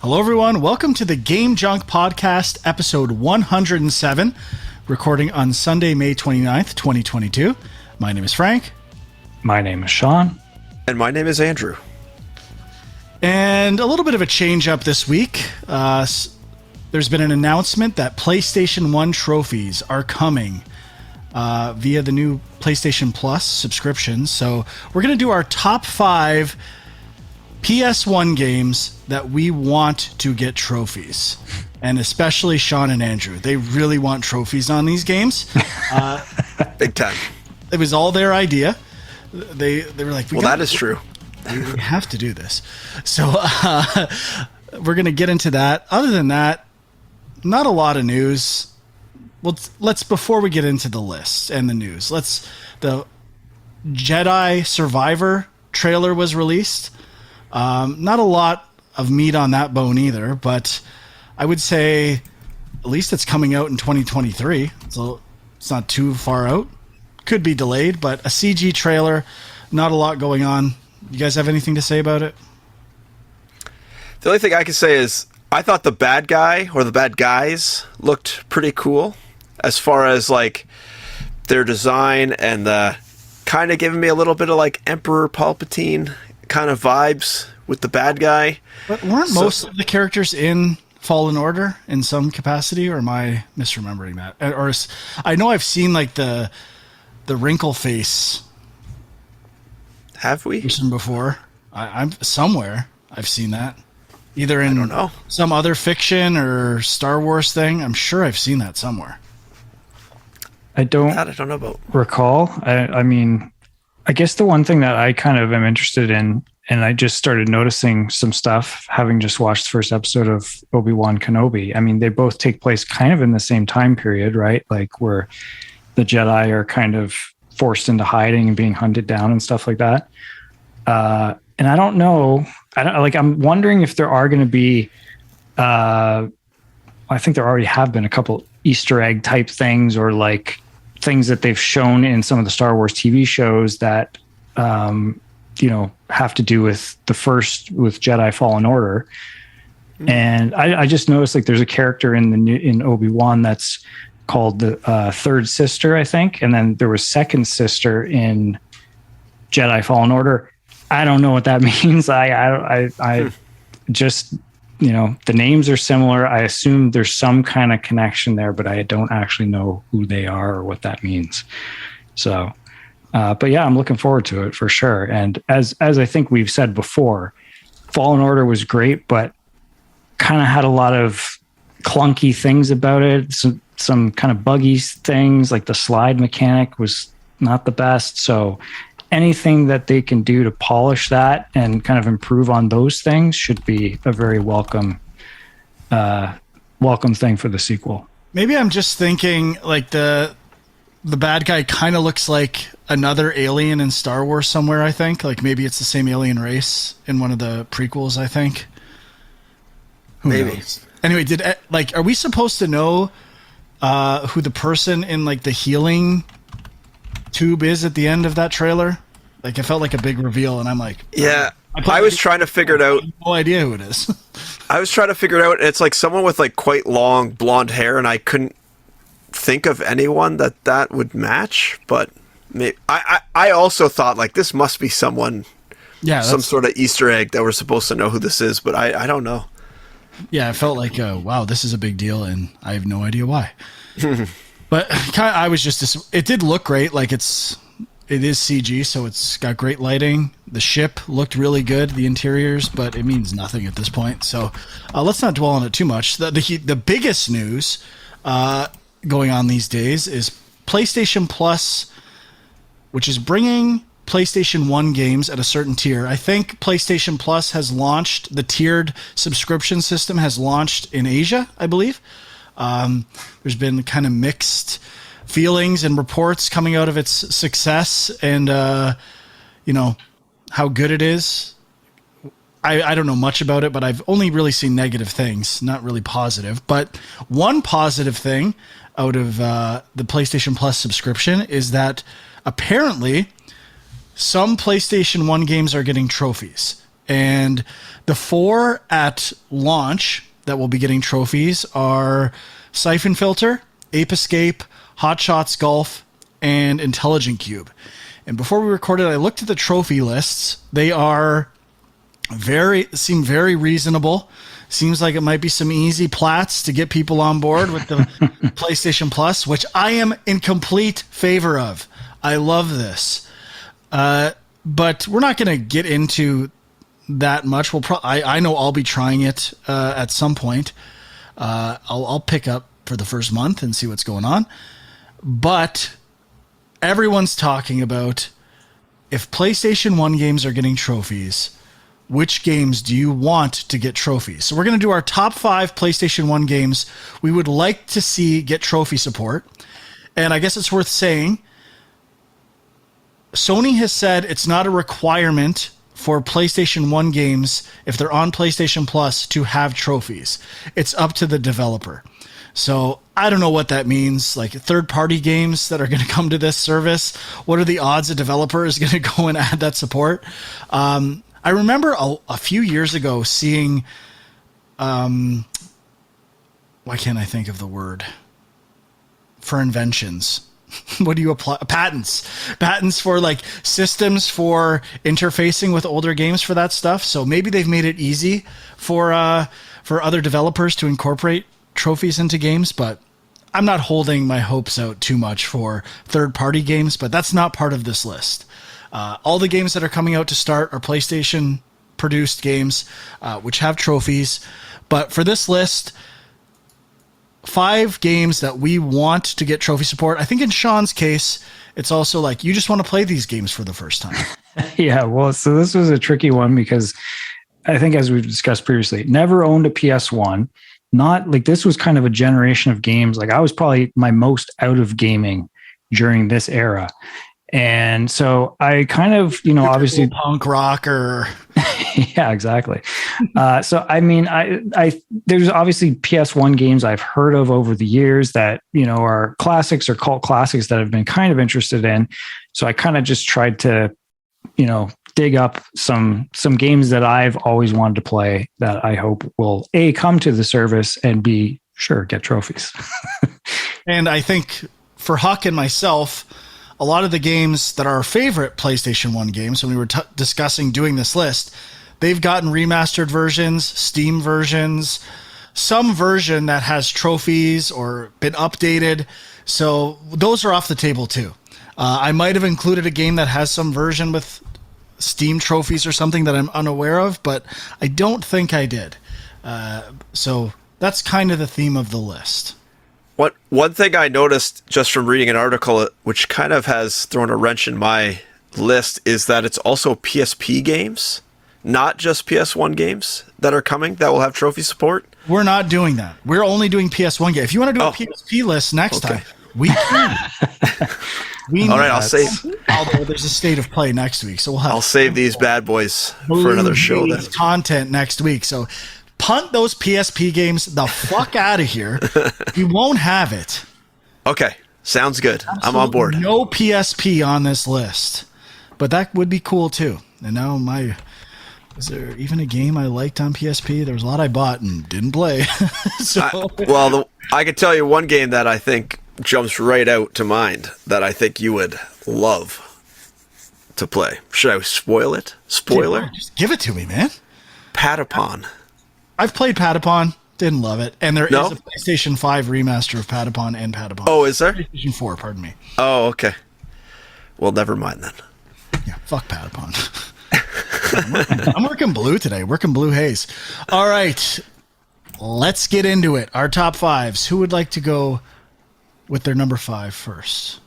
Hello, everyone. Welcome to the Game Junk Podcast, episode 107, recording on Sunday, May 29th, 2022. My name is Frank. My name is Sean. And my name is Andrew. And a little bit of a change up this week. There's been an announcement that PlayStation 1 trophies are coming via the new PlayStation Plus subscription. So we're going to do our top 5 PS1 games that we want to get trophies, and especially Sean and Andrew. They really want trophies on these games. Big time. It was all their idea. They were like, well, that is true. We have to do this. So we're going to get into that. Other than that, not a lot of news. Well, let's before we get into the list and the news, the Jedi Survivor trailer was released. Not a lot of meat on that bone either, but I would say at least it's coming out in 2023, so it's not too far out. Could be delayed, but a CG trailer, not a lot going on. You guys have anything to say about it? The only thing I can say is I thought the bad guy or the bad guys looked pretty cool as far as like their design and the kind of giving me a little bit of like Emperor Palpatine kind of vibes with the bad guy. But weren't most of the characters in Fallen Order in some capacity, or am I misremembering that? Or I know I've seen like the wrinkle face. Have we? Before. I'm somewhere I've seen that. Either in I don't know. Some other fiction or Star Wars thing. I'm sure I've seen that somewhere. I don't know about. Recall. I mean, I guess the one thing that I kind of am interested in, and I just started noticing some stuff having just watched the first episode of Obi-Wan Kenobi. I mean, they both take place kind of in the same time period, right? Like where the Jedi are kind of forced into hiding and being hunted down and stuff like that. And I don't know. I'm wondering if there are going to be, I think there already have been a couple Easter egg type things or like things that they've shown in some of the Star Wars TV shows that, have to do with Jedi Fallen Order. And I just noticed like there's a character in Obi-Wan that's called the third sister, I think. And then there was second sister in Jedi Fallen Order. I don't know what that means. I just, the names are similar. I assume there's some kind of connection there, but I don't actually know who they are or what that means. So, but yeah, I'm looking forward to it for sure. And as I think we've said before, Fallen Order was great, but kind of had a lot of clunky things about it. Some kind of buggy things, like the slide mechanic was not the best. So anything that they can do to polish that and kind of improve on those things should be a very welcome thing for the sequel. Maybe I'm just thinking like the bad guy kind of looks like another alien in Star Wars somewhere, I think. Like maybe it's the same alien race in one of the prequels, I think. Maybe. Knows? Anyway, are we supposed to know who the person in like the healing tube is at the end of that trailer? Like it felt like a big reveal, and I'm like, yeah. I was trying to figure it out. No idea who it is. I was trying to figure it out. It's like someone with like quite long blonde hair, and I couldn't think of anyone that would match. But maybe, I also thought like this must be someone, some sort of Easter egg that we're supposed to know who this is. But I don't know. Yeah, it felt like, wow, this is a big deal, and I have no idea why. But I was just, it did look great. Like it is CG, so it's got great lighting. The ship looked really good, the interiors, but it means nothing at this point. So let's not dwell on it too much. The biggest news going on these days is PlayStation Plus, which is bringing PlayStation 1 games at a certain tier. I think PlayStation Plus has launched, the tiered subscription system has launched in Asia, I believe. There's been kind of mixed feelings and reports coming out of its success and, how good it is. I don't know much about it, but I've only really seen negative things, not really positive. But one positive thing out of the PlayStation Plus subscription is that apparently some PlayStation 1 games are getting trophies. And the 4 at launch that will be getting trophies are Siphon Filter, Ape Escape, Hot Shots Golf, and Intelligent Cube. And before we recorded, I looked at the trophy lists. They seem very reasonable. Seems like it might be some easy plats to get people on board with the PlayStation Plus, which I am in complete favor of. I love this. But we're not going to get into that much. I know I'll be trying it at some point. I'll pick up for the first month and see what's going on. But everyone's talking about, if PlayStation 1 games are getting trophies, which games do you want to get trophies? So we're going to do our top 5 PlayStation 1 games we would like to see get trophy support. And I guess it's worth saying, Sony has said it's not a requirement for PlayStation 1 games, if they're on PlayStation Plus, to have trophies. It's up to the developer. So I don't know what that means. Like third-party games that are going to come to this service, what are the odds a developer is going to go and add that support? I remember a few years ago seeing, why can't I think of the word? For inventions. What do you apply? Patents for like systems for interfacing with older games for that stuff. So maybe they've made it easy for other developers to incorporate trophies into games, but I'm not holding my hopes out too much for third-party games, but that's not part of this list. All the games that are coming out to start are PlayStation-produced games, which have trophies. But for this list, 5 games that we want to get trophy support. I think in Sean's case, it's also like you just want to play these games for the first time. Yeah, well, so this was a tricky one because I think, as we've discussed previously, never owned a PS1. Not like this was kind of a generation of games. Like I was probably my most out of gaming during this era. And so I kind of, obviously punk rock or yeah, exactly. So, I mean, there's obviously PS1 games I've heard of over the years that, are classics or cult classics that I've been kind of interested in. So I kind of just tried to, dig up some games that I've always wanted to play that I hope will A, come to the service, and B, sure, get trophies. And I think for Huck and myself, a lot of the games that are our favorite PlayStation 1 games, when we were discussing doing this list, they've gotten remastered versions, Steam versions, some version that has trophies or been updated. So those are off the table too. I might have included a game that has some version with Steam trophies or something that I'm unaware of, but I don't think I did. So that's kind of the theme of the list. One thing I noticed just from reading an article, which kind of has thrown a wrench in my list, is that it's also PSP games, not just PS1 games that are coming that will have trophy support. We're not doing that. We're only doing PS1 games. If you want to do a PSP list next time, we can. All right, I'll save. Although there's a state of play next week, so I'll save these bad boys for another show. Then content next week. So punt those PSP games the fuck out of here. You won't have it. Okay, sounds good. Absolutely I'm on board. No PSP on this list, but that would be cool too. And now is there even a game I liked on PSP? There was a lot I bought and didn't play. I could tell you one game that I think jumps right out to mind that I think you would love to play. Should I spoil it? Spoiler? Dude, just give it to me, man. Patapon. I've played Patapon, didn't love it, and there is a PlayStation 5 remaster of Patapon and Patapon. Oh, is there? PlayStation 4, pardon me. Oh, okay. Well, never mind then. Yeah, fuck Patapon. I'm working blue today, working blue haze. All right, let's get into it. Our top 5s. Who would like to go with their number 5 first?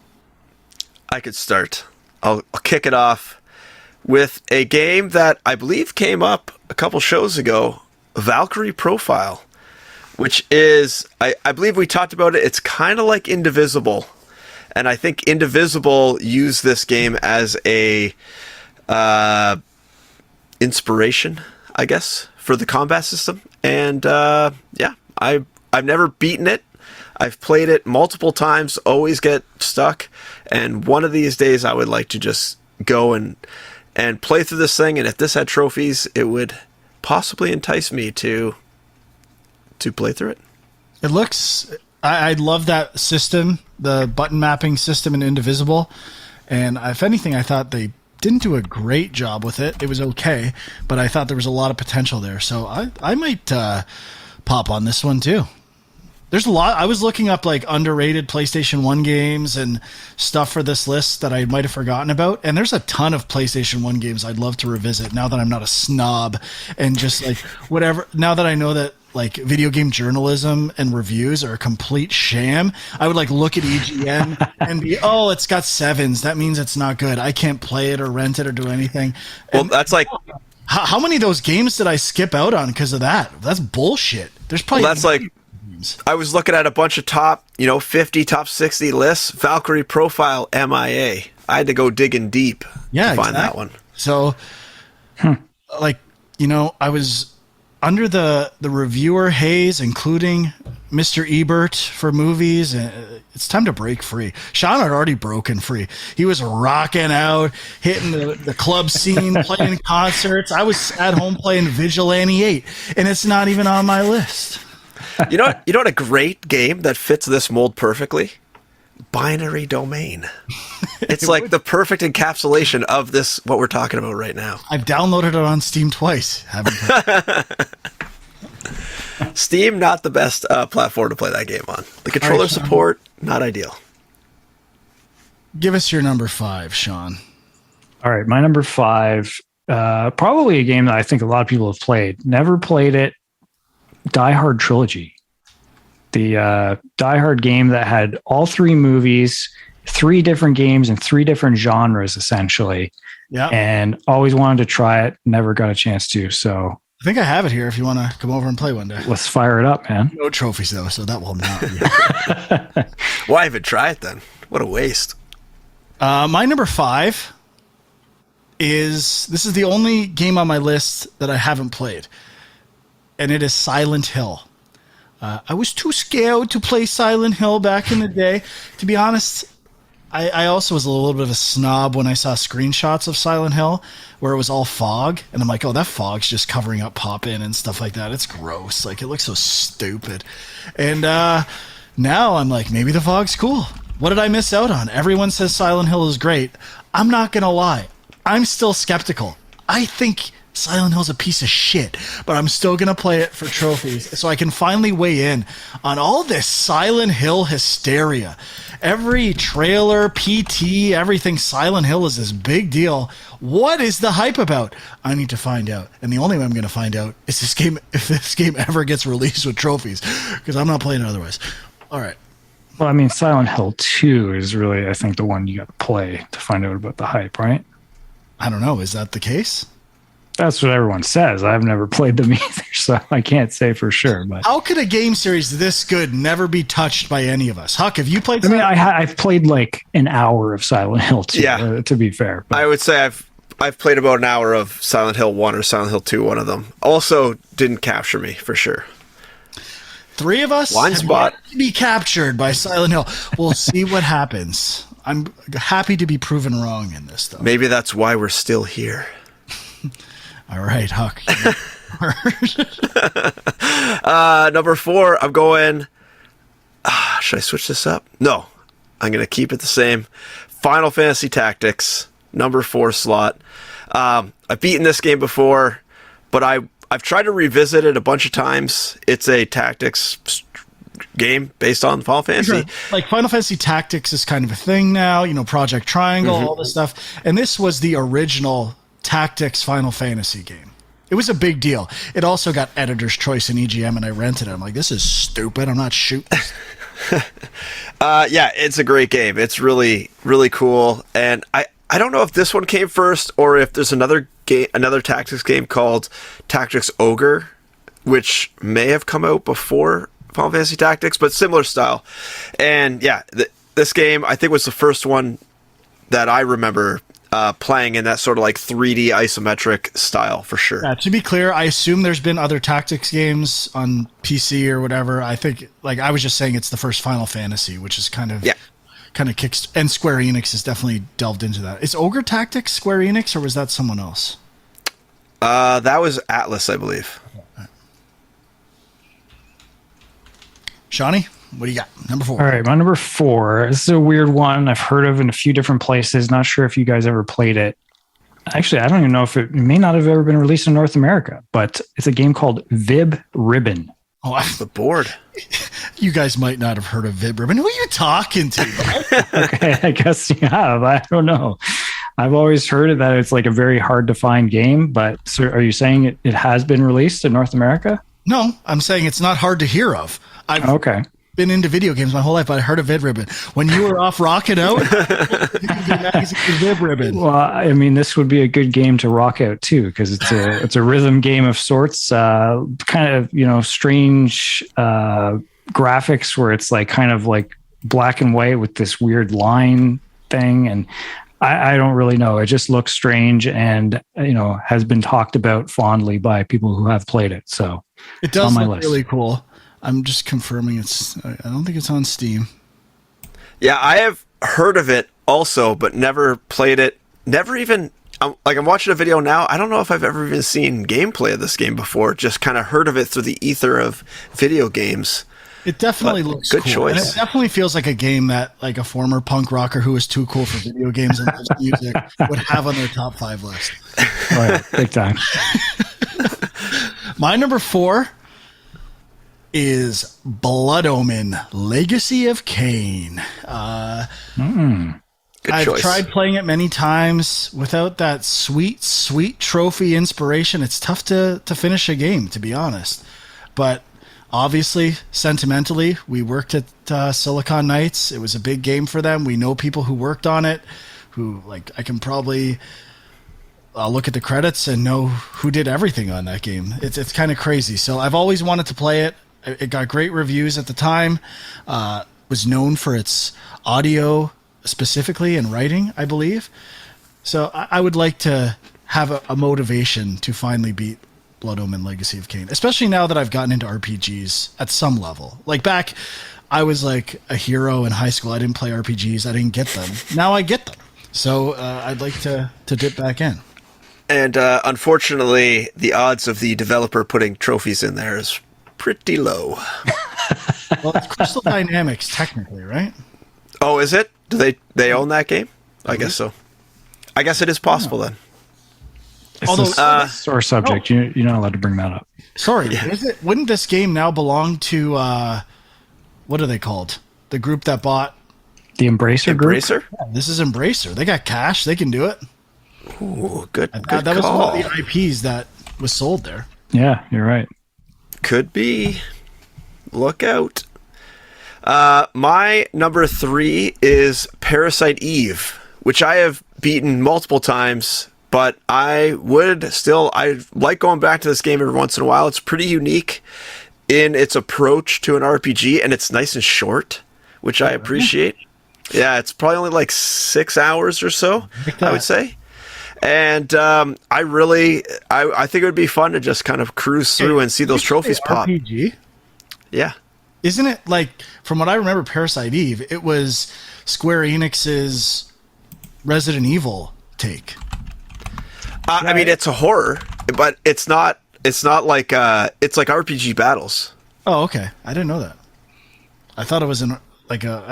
I could start. I'll kick it off with a game that I believe came up a couple shows ago, Valkyrie Profile, which is, I believe we talked about it. It's kind of like Indivisible. And I think Indivisible used this game as a inspiration, I guess, for the combat system. And I've never beaten it. I've played it multiple times, always get stuck. And one of these days I would like to just go and and play through this thing. And if this had trophies, it would possibly entice me to play through it. It looks. I love that system, the button mapping system in Indivisible. And if anything, I thought they didn't do a great job with it. It was okay, but I thought there was a lot of potential there. So I might pop on this one too. There's a lot. I was looking up like underrated PlayStation 1 games and stuff for this list that I might have forgotten about. And there's a ton of PlayStation 1 games I'd love to revisit now that I'm not a snob and just like whatever. Now that I know that like video game journalism and reviews are a complete sham, I would like look at EGN and be, oh, it's got 7s. That means it's not good. I can't play it or rent it or do anything. Well, that's like, how many of those games did I skip out on because of that? That's bullshit. There's probably that's like, I was looking at a bunch of top 50, top 60 lists. Valkyrie Profile MIA. I had to go digging deep to find that one. So, like, I was under the reviewer haze, including Mr. Ebert for movies. It's time to break free. Sean had already broken free. He was rocking out, hitting the club scene, playing concerts. I was at home playing Vigilante 8, and it's not even on my list. You know what a great game that fits this mold perfectly? Binary Domain. It's like the perfect encapsulation of this, what we're talking about right now. I've downloaded it on Steam twice. Steam, not the best platform to play that game on. The controller support, not ideal. Give us your number 5, Sean. All right, my number 5, probably a game that I think a lot of people have played. Never played it. Die Hard Trilogy. The Die Hard game that had all 3 movies, 3 different games and 3 different genres, essentially. Yeah. And always wanted to try it. Never got a chance to. So I think I have it here if you want to come over and play one day. Let's fire it up, man. No trophies, though, so that will not be. Why even try it then? What a waste. My number 5 is... This is the only game on my list that I haven't played. And it is Silent Hill. I was too scared to play Silent Hill back in the day. To be honest, I also was a little bit of a snob when I saw screenshots of Silent Hill where it was all fog. And I'm like, oh, that fog's just covering up pop-in and stuff like that. It's gross. Like, it looks so stupid. And now I'm like, maybe the fog's cool. What did I miss out on? Everyone says Silent Hill is great. I'm not going to lie. I'm still skeptical. I think Silent Hill's a piece of shit, but I'm still going to play it for trophies so I can finally weigh in on all this Silent Hill hysteria. Every trailer, PT, everything Silent Hill is this big deal. What is the hype about? I need to find out. And the only way I'm going to find out is if this game ever gets released with trophies, because I'm not playing it otherwise. All right. Well, I mean, Silent Hill 2 is really, I think, the one you got to play to find out about the hype, right? I don't know. Is that the case? That's what everyone says. I've never played them either, so I can't say for sure. But how could a game series this good never be touched by any of us? Huck, have you played? I've played like an hour of Silent Hill 2. Yeah. To be fair, but I would say I've played about an hour of Silent Hill 1 or Silent Hill 2. One of them also didn't capture me for sure. 3 of us Blind spot to be captured by Silent Hill. We'll see what happens. I'm happy to be proven wrong in this, though. Maybe that's why we're still here. All right, Huck. Number 4, I'm going... should I switch this up? No. I'm going to keep it the same. Final Fantasy Tactics, number 4 slot. I've beaten this game before, but I've tried to revisit it a bunch of times. It's a tactics game based on Final Fantasy. Like Final Fantasy Tactics is kind of a thing now, Project Triangle, all this stuff. And this was the original Tactics Final Fantasy game. It was a big deal. It also got Editor's Choice in EGM, and I rented it. I'm like, this is stupid. I'm not shooting. Yeah, it's a great game. It's really, really cool. And I don't know if this one came first or if there's another Tactics game called Tactics Ogre, which may have come out before Final Fantasy Tactics, but similar style. And yeah, this game, I think, was the first one that I remember playing in that sort of like 3D isometric style for sure. Yeah, to be clear, I assume there's been other tactics games on PC or whatever. I think, like, I was just saying it's the first Final Fantasy, which is kind of kind of kicks, and Square Enix has definitely delved into that. Is Ogre Tactics Square Enix, or was that someone else? That was Atlas, I believe. Shawnee, what do you got? Number 4. All right, my number 4. This is a weird one I've heard of in a few different places. Not sure if you guys ever played it. Actually, I don't even know if it may not have ever been released in North America, but it's a game called Vib Ribbon. Oh, the board. You guys might not have heard of Vib Ribbon. Who are you talking to? Okay, I guess you have. I don't know. I've always heard that it's like a very hard to find game, but so are you saying it has been released in North America? No, I'm saying it's not hard to hear of. I've been into video games my whole life, but I heard of Vid Ribbon. When you were off rocking out, Vid Ribbon. Well, I mean, this would be a good game to rock out too, because it's a rhythm game of sorts. Kind of, strange graphics where it's like kind of like black and white with this weird line thing, and I don't really know. It just looks strange, and has been talked about fondly by people who have played it. So it does look really cool. I'm just confirming I don't think it's on Steam. Yeah, I have heard of it also, but never played it. Never even, I'm watching a video now. I don't know if I've ever even seen gameplay of this game before. Just kind of heard of it through the ether of video games. It definitely looks good cool. choice. And it definitely feels like a game that like a former punk rocker who was too cool for video games and loves music would have on their top 5 list. Right, big time. My number 4 is Blood Omen: Legacy of Kain. Good I've choice. tried playing it many times. Without that sweet, sweet trophy inspiration, it's tough to finish a game, to be honest. But obviously, sentimentally, we worked at Silicon Knights. It was a big game for them. We know people who worked on it, who, like, I can probably look at the credits and know who did everything on that game. It's kind of crazy. So I've always wanted to play it. It got great reviews at the time. Was known for its audio specifically and writing, I believe. So I would like to have a motivation to finally beat Blood Omen: Legacy of Kain, especially now that I've gotten into RPGs at some level. Like back, I was like a hero in high school. I didn't play RPGs. I didn't get them. Now I get them. So I'd like to dip back in. And unfortunately, the odds of the developer putting trophies in there is pretty low. Well, it's Crystal Dynamics, technically, right? Oh, is it? Do they own that game? I guess so. I guess it is possible then. Although sore subject, you're not allowed to bring that up. Sorry, wouldn't this game now belong to what are they called? The group that bought the Embracer group. Embracer? Yeah, this is Embracer. They got cash. They can do it. Ooh, good. That was one of the IPs that was sold there. Yeah, you're right. Could be. Look out. My number 3 is Parasite Eve, which I have beaten multiple times, but I like going back to this game every once in a while. It's pretty unique in its approach to an RPG, and it's nice and short, which I appreciate. Yeah, it's probably only like 6 hours or so, I would say. And I think it would be fun to just kind of cruise through and see those trophies pop. RPG? Yeah. Isn't it like, from what I remember, Parasite Eve, it was Square Enix's Resident Evil take. Right? I mean, it's a horror, but it's not like it's like RPG battles. Oh, okay. I didn't know that. I thought it was an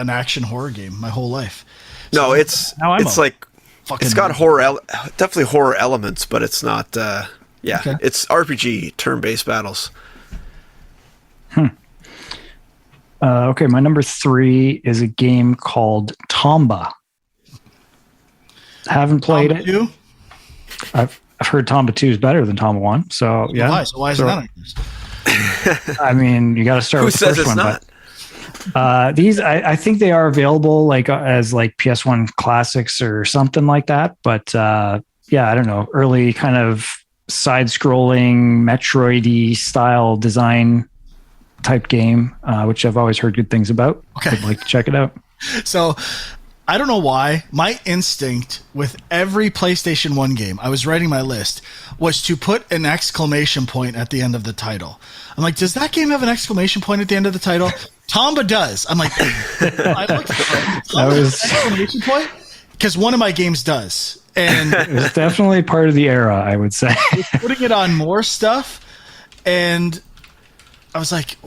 action horror game my whole life. So no, it's like it's got definitely horror elements, but it's not. Okay. It's RPG turn-based battles. Okay, my number 3 is a game called Tomba. Haven't played it. 2? I've heard Tomba 2 is better than Tomba 1. So yeah. Why? So why is that? I mean, you got to start with the first one. Not? But these, I think they are available like as like PS1 classics or something like that. But yeah, I don't know. Early kind of side-scrolling Metroid-y style design type game, which I've always heard good things about. Okay. I'd like to check it out. So I don't know why my instinct with every PlayStation 1 game, I was writing my list, was to put an exclamation point at the end of the title. I'm like, does that game have an exclamation point at the end of the title? Tomba does. I'm like, I looked at That was exclamation point because one of my games does, and it was definitely part of the era, I would say. putting it on more stuff, and I was like,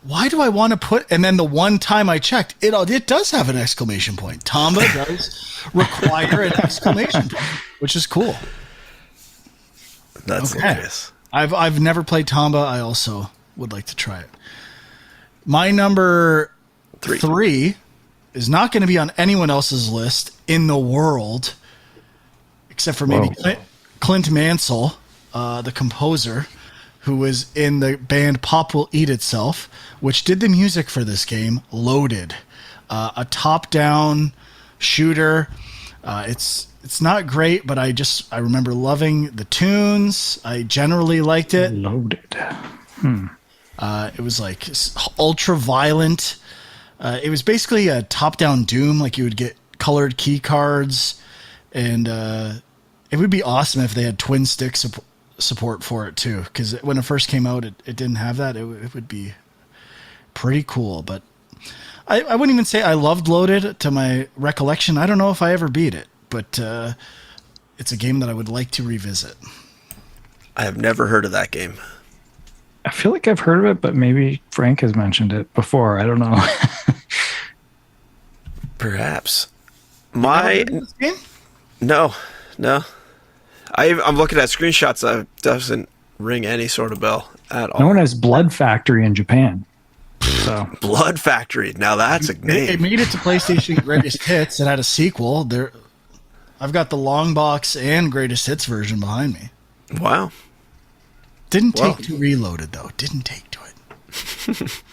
why do I want to put? And then the one time I checked, it does have an exclamation point. Tomba does require an exclamation point, which is cool. That's hilarious. I've never played Tomba. I also would like to try it. My number three is not going to be on anyone else's list in the world, except for maybe Clint Mansell, the composer, who was in the band Pop Will Eat Itself, which did the music for this game, Loaded. A top-down shooter. It's not great, but I remember loving the tunes. I generally liked it. Loaded. It was like ultra violent. It was basically a top-down Doom. Like you would get colored key cards, and it would be awesome if they had twin stick support for it too. Because when it first came out, it didn't have that. It would be pretty cool. But I wouldn't even say I loved Loaded to my recollection. I don't know if I ever beat it, but it's a game that I would like to revisit. I have never heard of that game. I feel like I've heard of it, but maybe Frank has mentioned it before. I don't know. Perhaps. Game? No. I'm looking at screenshots. That doesn't ring any sort of bell at all. No one has Blood Factory in Japan. So Blood Factory. Now that's a name. It made it to PlayStation Greatest Hits. It had a sequel. I've got the long box and Greatest Hits version behind me. Wow. Didn't take to Reloaded, though. Didn't take to it.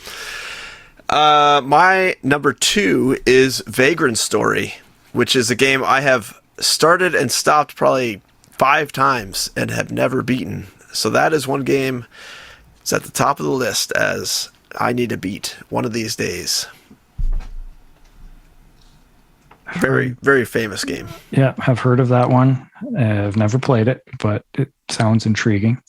My number 2 is Vagrant Story, which is a game I have started and stopped probably 5 times and have never beaten. So that is one game that's at the top of the list as I need to beat one of these days. Very, very famous game. yeah, I've heard of that one. I've never played it, but it sounds intriguing.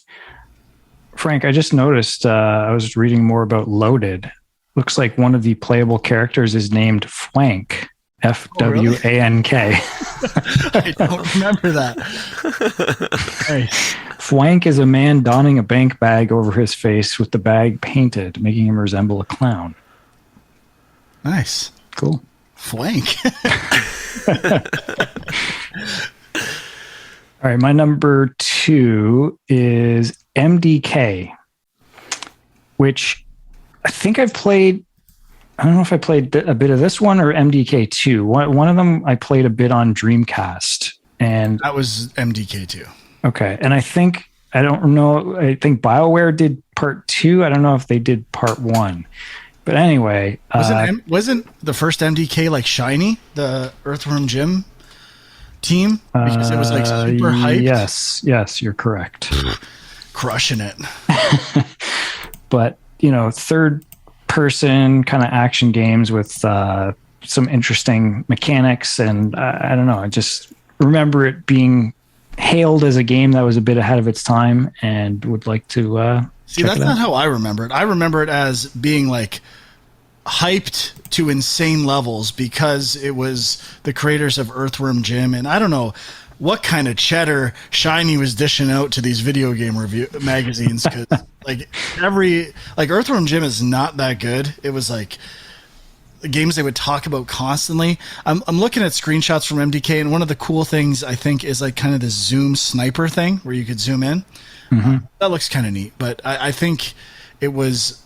Frank, I just noticed I was reading more about Loaded. Looks like one of the playable characters is named Fwank. Fwank. I don't remember that. Nice. Fwank is a man donning a bank bag over his face with the bag painted, making him resemble a clown. Nice. Cool. Flank. All right, my number 2 is MDK, which I think I've played. I don't know if I played a bit of this one or MDK 2. One of them I played a bit on Dreamcast, and That was MDK 2. okay. And I think BioWare did part 2. I don't know if they did part 1, but anyway, Wasn't the first MDK like Shiny, the Earthworm Jim team? Because it was like super hyped. Yes, you're correct. Crushing it. But third person kind of action games with some interesting mechanics, and I don't know, I just remember it being hailed as a game that was a bit ahead of its time, and would like to see, that's not how I remember it. I remember it as being like hyped to insane levels because it was the creators of Earthworm Jim, and I don't know what kind of cheddar Shiny was dishing out to these video game review magazines, because Earthworm Jim is not that good. It was like the games they would talk about constantly. I'm looking at screenshots from MDK, and one of the cool things I think is like kind of this zoom sniper thing where you could zoom in. Mm-hmm. That looks kind of neat, but I think it was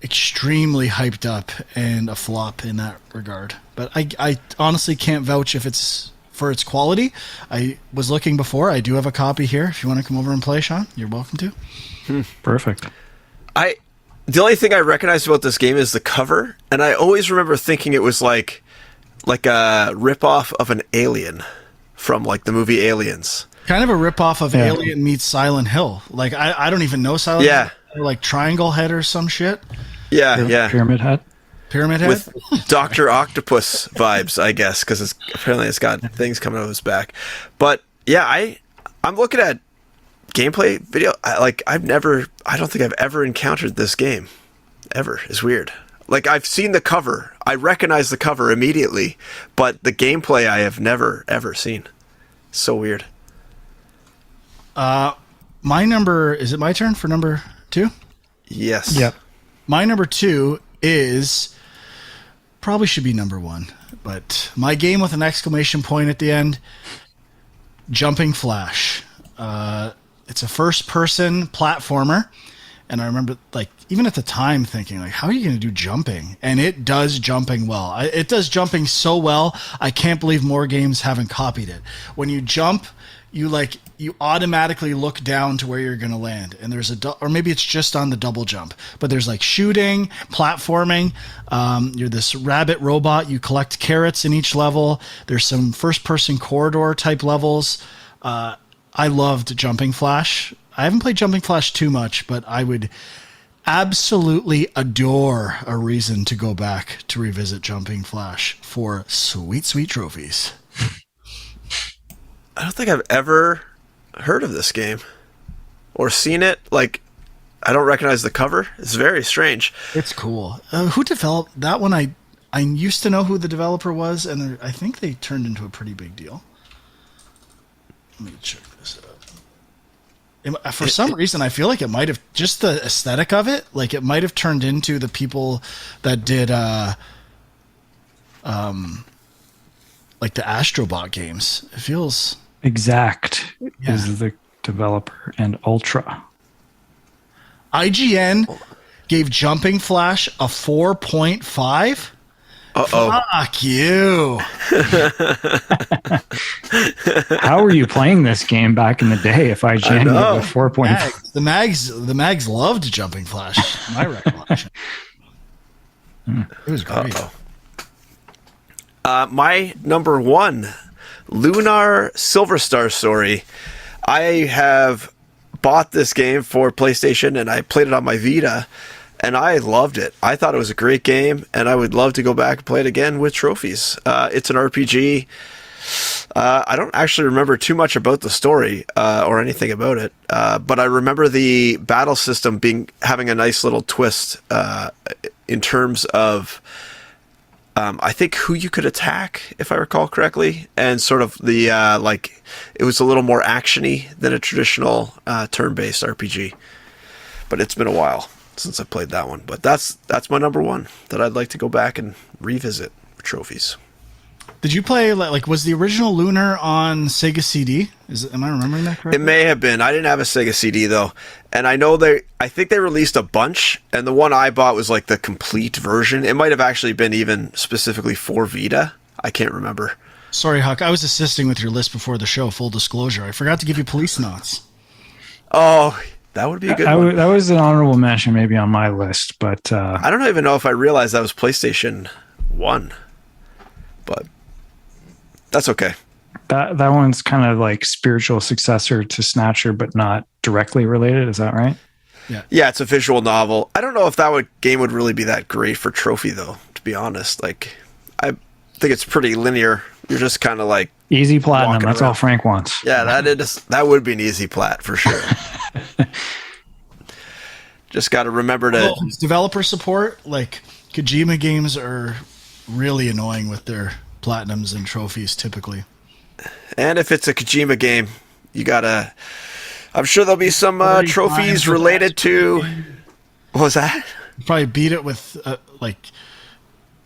extremely hyped up and a flop in that regard. But I honestly can't vouch if it's for its quality. I was looking before. I do have a copy here. If you want to come over and play, Sean, you're welcome to. Perfect. The only thing I recognize about this game is the cover, and I always remember thinking it was like a ripoff of an Alien from like the movie Aliens. Kind of a ripoff of Alien meets Silent Hill. Like I don't even know Silent Hill. Like Triangle Head or some shit. Yeah. Pyramid Head. Pyramid Head? With Dr. Octopus vibes, I guess, because apparently it's got things coming out of his back. But yeah, I'm looking at gameplay video. I don't think I've ever encountered this game. Ever. It's weird. Like, I've seen the cover. I recognize the cover immediately, but the gameplay I have never, ever seen. So weird. Is it my turn for number 2? Yes. Yep. My number 2 is probably should be number 1, but my game with an exclamation point at the end, Jumping Flash. It's a first-person platformer, and I remember, like, even at the time thinking, like, how are you going to do jumping? And it does jumping well. It does jumping so well, I can't believe more games haven't copied it. When you jump, you automatically look down to where you're going to land, and there's or maybe it's just on the double jump, but there's like shooting, platforming. You're this rabbit robot. You collect carrots in each level. There's some first-person corridor type levels. I loved Jumping Flash. I haven't played Jumping Flash too much, but I would absolutely adore a reason to go back to revisit Jumping Flash for sweet, sweet trophies. I don't think I've ever heard of this game or seen it. Like, I don't recognize the cover. It's very strange. It's cool. Who developed that one? I used to know who the developer was, and I think they turned into a pretty big deal. Let me check this out. For some reason, I feel like it might have, just the aesthetic of it, like it might have turned into the people that did like the Astrobot games. It feels... Exact is the developer, and Ultra. IGN gave Jumping Flash a 4.5. Uh-oh. Fuck you. How were you playing this game back in the day if IGN gave a 4.5? The mags loved Jumping Flash, my recollection. It was great. My number 1, Lunar Silver Star Story. I have bought this game for PlayStation, and I played it on my Vita, and I loved it. I thought it was a great game, and I would love to go back and play it again with trophies. It's an RPG. I don't actually remember too much about the story or anything about it, but I remember the battle system having a nice little twist in terms of I think who you could attack, if I recall correctly, and sort of the it was a little more actiony than a traditional turn-based RPG. But it's been a while since I played that one. But that's my number 1 that I'd like to go back and revisit for trophies. Did you play, like, was the original Lunar on Sega CD? Am I remembering that correctly? It may have been. I didn't have a Sega CD, though. And I know I think they released a bunch, and the one I bought was, like, the complete version. It might have actually been even specifically for Vita. I can't remember. Sorry, Huck. I was assisting with your list before the show, full disclosure. I forgot to give you Police Knots. Oh, that would be a good one. That was an honorable mention maybe on my list, but... I don't even know if I realized that was PlayStation 1. But... that's okay. That one's kind of like spiritual successor to Snatcher, but not directly related. Is that right? Yeah, it's a visual novel. I don't know if game would really be that great for trophy, though, to be honest. Like, I think it's pretty linear. You're just kind of like... easy platinum. That's around. all Frank wants. Yeah, that would be an easy plat for sure. Just got to remember to... developer support, like, Kojima games are really annoying with their... platinums and trophies typically. And if it's a Kojima game, you gotta... I'm sure there'll be some trophies related to... What was that? You probably beat it with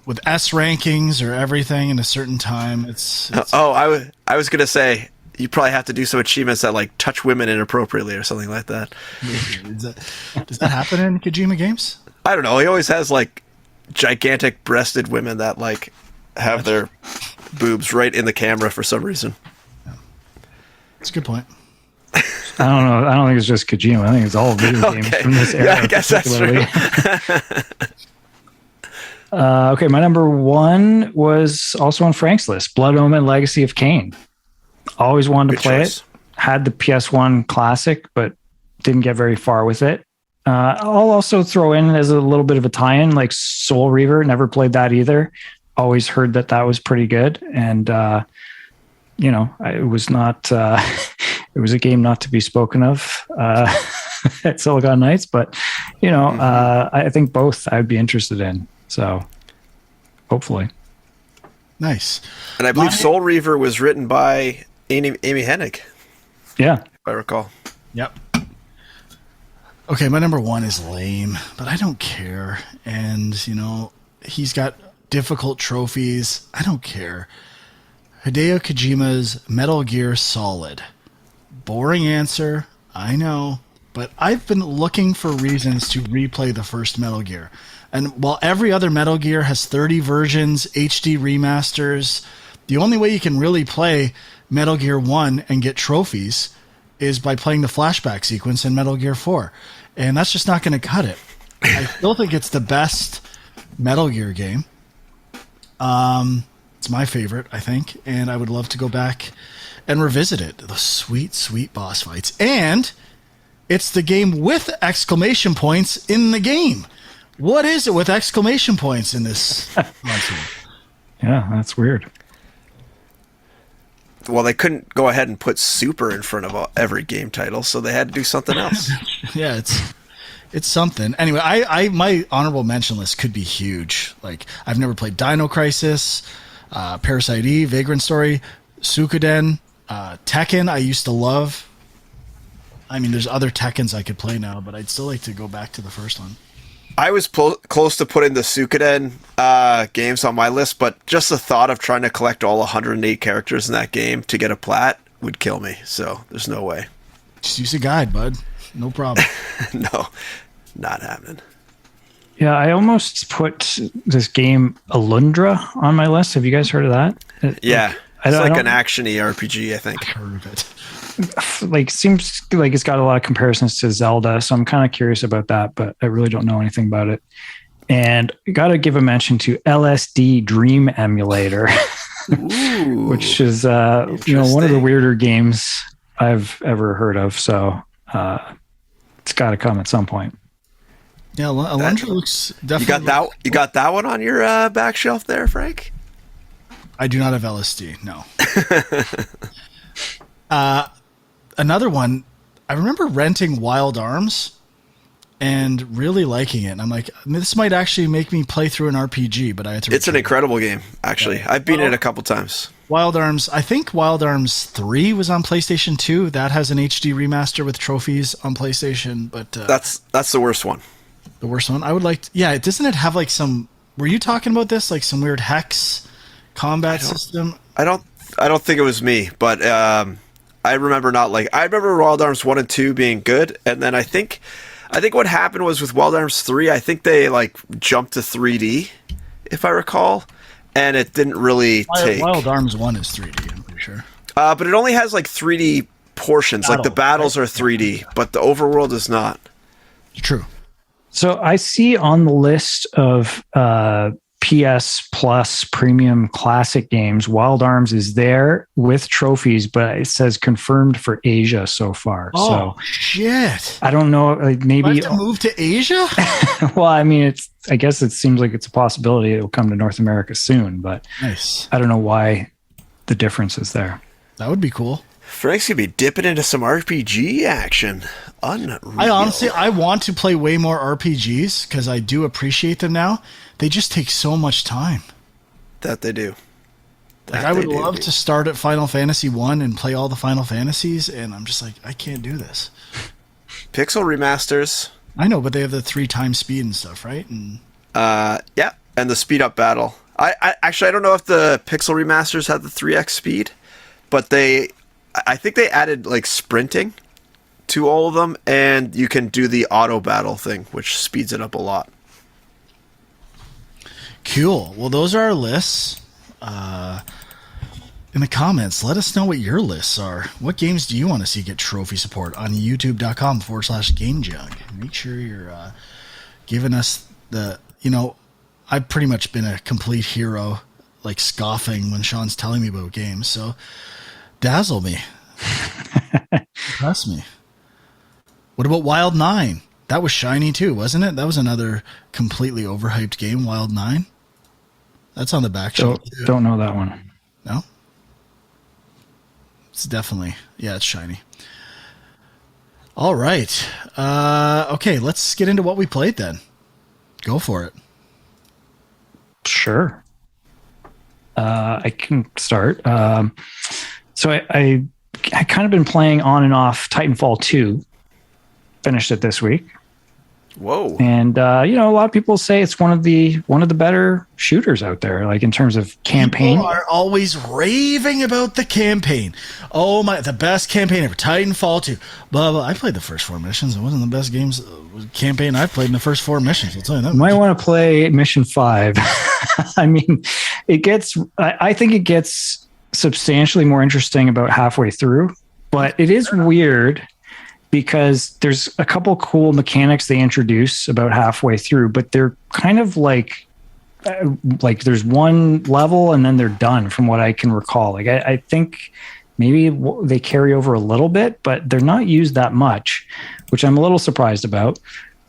with S rankings or everything in a certain time. It's I was gonna say you probably have to do some achievements that like touch women inappropriately or something like that. Does that happen in Kojima games? I don't know. He always has like gigantic breasted women that like have their boobs right in the camera for some reason. That's a good point. I don't know. I don't think it's just Kojima. I think it's all video games from this era. Yeah, I guess that's true. Okay, my number 1 was also on Frank's list, Blood Omen Legacy of Kain. Always wanted to play it. Had the PS1 Classic, but didn't get very far with it. I'll also throw in as a little bit of a tie-in, like Soul Reaver. Never played that either. Always heard that was pretty good. And, it was not... it was a game not to be spoken of at Silicon Knights, but, I think both I'd be interested in. So hopefully. Nice. And I believe Soul Reaver was written by Amy Hennig, Yeah. if I recall. Yep. Okay, my number 1 is lame, but I don't care. And, you know, he's got difficult trophies. I don't care. Hideo Kojima's Metal Gear Solid. Boring answer, I know. But I've been looking for reasons to replay the first Metal Gear. And while every other Metal Gear has 30 versions, HD remasters, the only way you can really play Metal Gear 1 and get trophies is by playing the flashback sequence in Metal Gear 4. And that's just not going to cut it. I still think it's the best Metal Gear game. It's my favorite, I think. And I would love to go back and revisit it. The sweet, sweet boss fights. And it's the game with exclamation points in the game. What is it with exclamation points in this console? Yeah, that's weird. Well, they couldn't go ahead and put super in front of every game title, so they had to do something else. Yeah, it's something. Anyway, I my honorable mention list could be huge. Like, I've never played Dino Crisis, Parasite Eve, Vagrant Story, Suikoden, Tekken I used to love. I mean, there's other Tekkens I could play now, but I'd still like to go back to the first one. I was close to putting the Suikoden games on my list, but just the thought of trying to collect all 108 characters in that game to get a plat would kill me. So there's no way. Just use a guide, bud. No problem. No, not happening. Yeah, I almost put this game Alundra on my list. Have you guys heard of that? Yeah, it's like an action-y RPG, I think. I heard of it. Like, seems like it's got a lot of comparisons to Zelda, so I'm kind of curious about that, but I really don't know anything about it. And got to give a mention to LSD Dream Emulator, which is one of the weirder games I've ever heard of. So it's got to come at some point. Yeah, Alundra looks definitely. You got that one on your back shelf there, Frank? I do not have LSD. No. Another one, I remember renting Wild Arms and really liking it. And I'm like, this might actually make me play through an RPG, but I had to. It's an incredible game, actually. Yeah. I've beaten it a couple times. Wild Arms, I think Wild Arms 3 was on PlayStation 2. That has an HD remaster with trophies on PlayStation, but that's the worst one. The worst one. I would like. Doesn't it have like some? Were you talking about this? Like some weird hex combat system? I don't think it was me, but I remember I remember Wild Arms 1 and 2 being good, and then I think what happened was with Wild Arms 3, I think they like jumped to 3D, if I recall, and it didn't really take. Wild Arms 1 is 3D, I'm pretty sure. But it only has like 3D portions, like the battles are 3D, but the overworld is not. True. So I see on the list of PS Plus Premium Classic games, Wild Arms is there with trophies, but it says confirmed for Asia so far. Oh, so shit. I don't know. Like maybe I have to move to Asia? Well, I mean, I guess it seems like it's a possibility it will come to North America soon, but nice. I don't know why the difference is there. That would be cool. Frank's gonna be dipping into some RPG action. Unreal. I want to play way more RPGs because I do appreciate them now. They just take so much time. That they do. Like, I would love to start at Final Fantasy 1 and play all the Final Fantasies, and I'm just like, I can't do this. Pixel remasters. I know, but they have the 3x speed and stuff, right? And yeah, and the speed up battle. I actually, I don't know if the Pixel remasters have the 3x speed, but I think they added like sprinting to all of them, and you can do the auto battle thing, which speeds it up a lot. Cool. Well, those are our lists. In the comments, let us know what your lists are. What games do you want to see get trophy support on youtube.com/GameJug? Make sure you're giving us I've pretty much been a complete hero, like scoffing when Sean's telling me about games, so dazzle me. Impress me. What about Wild 9? That was shiny too, wasn't it? That was another completely overhyped game, Wild 9. That's on the back shelf. Don't know that one. No? It's definitely, it's shiny. All right. Okay, let's get into what we played then. Go for it. Sure. I can start. So I kind of been playing on and off Titanfall 2. Finished it this week. Whoa. And a lot of people say it's one of the better shooters out there, like in terms of campaign. People are always raving about the campaign. Oh my, the best campaign ever. Titanfall 2. Blah blah. I played the first 4 missions. It wasn't the best campaign I've played in the first 4 missions. I'll tell you that. You might want to play mission 5. I mean, I think it gets substantially more interesting about halfway through, but it is weird because there's a couple cool mechanics they introduce about halfway through, but they're kind of like there's one level and then they're done from what I can recall. Like I think maybe they carry over a little bit, but they're not used that much, which I'm a little surprised about.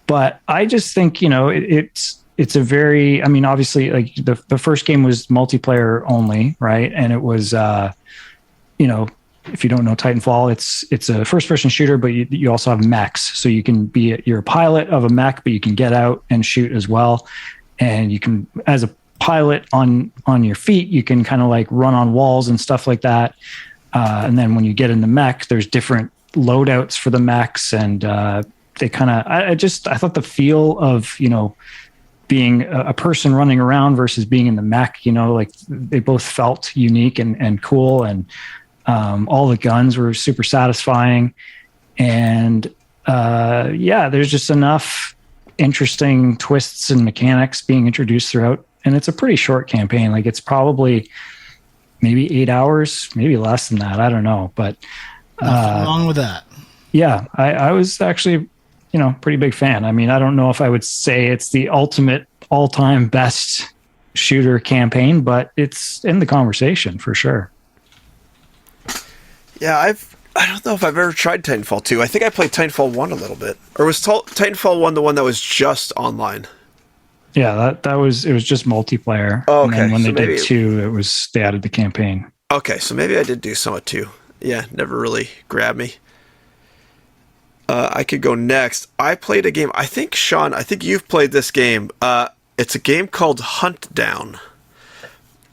But I just think, it's a very, I mean, obviously like the first game was multiplayer only, right? And it was, if you don't know Titanfall, it's a first-person shooter, but you also have mechs. So you're a pilot of a mech, but you can get out and shoot as well. And you can, as a pilot on your feet, you can kind of like run on walls and stuff like that. And then when you get in the mech, there's different loadouts for the mechs, and they kind of, I thought the feel of being a person running around versus being in the mech, like they both felt unique and cool, and all the guns were super satisfying. And there's just enough interesting twists and mechanics being introduced throughout. And it's a pretty short campaign. Like it's probably maybe 8 hours, maybe less than that. I don't know, but nothing wrong with that. Yeah, I was actually, pretty big fan. I mean, I don't know if I would say it's the ultimate all-time best shooter campaign, but it's in the conversation for sure. Yeah, I don't know if I've ever tried Titanfall 2. I think I played Titanfall 1 a little bit. Or was Titanfall 1 the one that was just online? Yeah, it was just multiplayer. Oh, okay. And then when they did 2, they added the campaign. Okay, so maybe I did do some of 2. Yeah, never really grabbed me. I could go next. I played a game. I think, Sean, you've played this game. It's a game called Huntdown.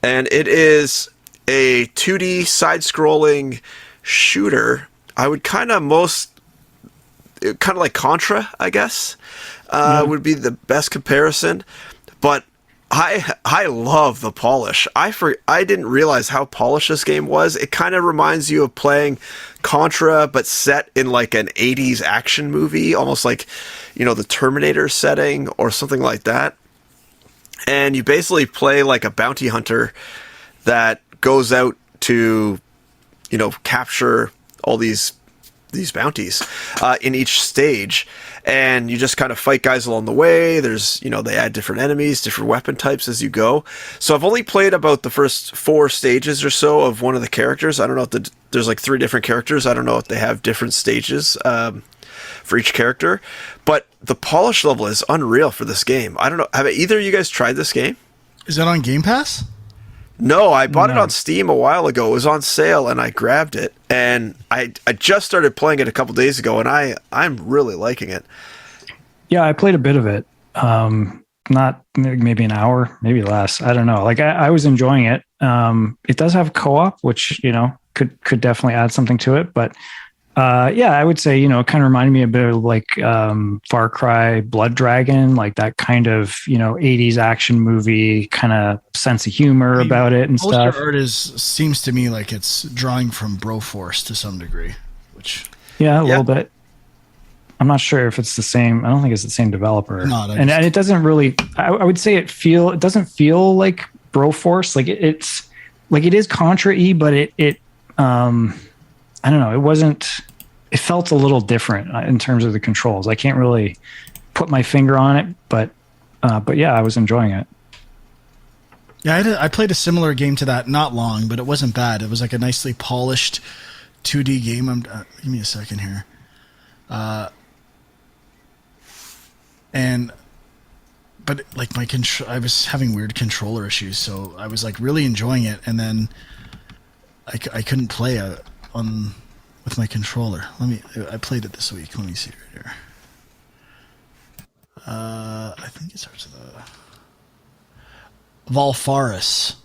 And it is a 2D side-scrolling shooter. I would kind of like Contra, I guess, would be the best comparison. But I love the polish. I didn't realize how polished this game was. It kind of reminds you of playing Contra, but set in like an 80s action movie, almost like, the Terminator setting or something like that. And you basically play like a bounty hunter that goes out to, capture all these bounties in each stage, and you just kind of fight guys along the way. There's, they add different enemies, different weapon types as you go. So I've only played about the first 4 stages or so of one of the characters. I don't know if there's like 3 different characters. I don't know if they have different stages for each character, but the polish level is unreal for this game. I don't know. Have either of you guys tried this game? Is that on Game Pass? No, I bought it on Steam a while ago. It was on sale, and I grabbed it. And I just started playing it a couple days ago, and I'm really liking it. Yeah, I played a bit of it. Not maybe an hour, maybe less. I don't know. Like I was enjoying it. It does have co-op, which could definitely add something to it. But I would say it kind of reminded me a bit of like Far Cry, Blood Dragon, like that kind of 80s action movie kind of sense of humor about it and stuff. Art seems to me like it's drawing from Broforce to some degree, which a little bit. I'm not sure if it's the same. I don't think it's the same developer. And it doesn't really. I would say it doesn't feel like Broforce. Like it's like it is Contra-y, but it I don't know. It wasn't. It felt a little different in terms of the controls. I can't really put my finger on it, but yeah, I was enjoying it. Yeah, I played a similar game to that, not long, but it wasn't bad. It was like a nicely polished 2D game. Give me a second here. But like I was having weird controller issues, so I was like really enjoying it, and then I couldn't play with my controller. I played it this week. Let me see right here. I think it starts with Valfaris.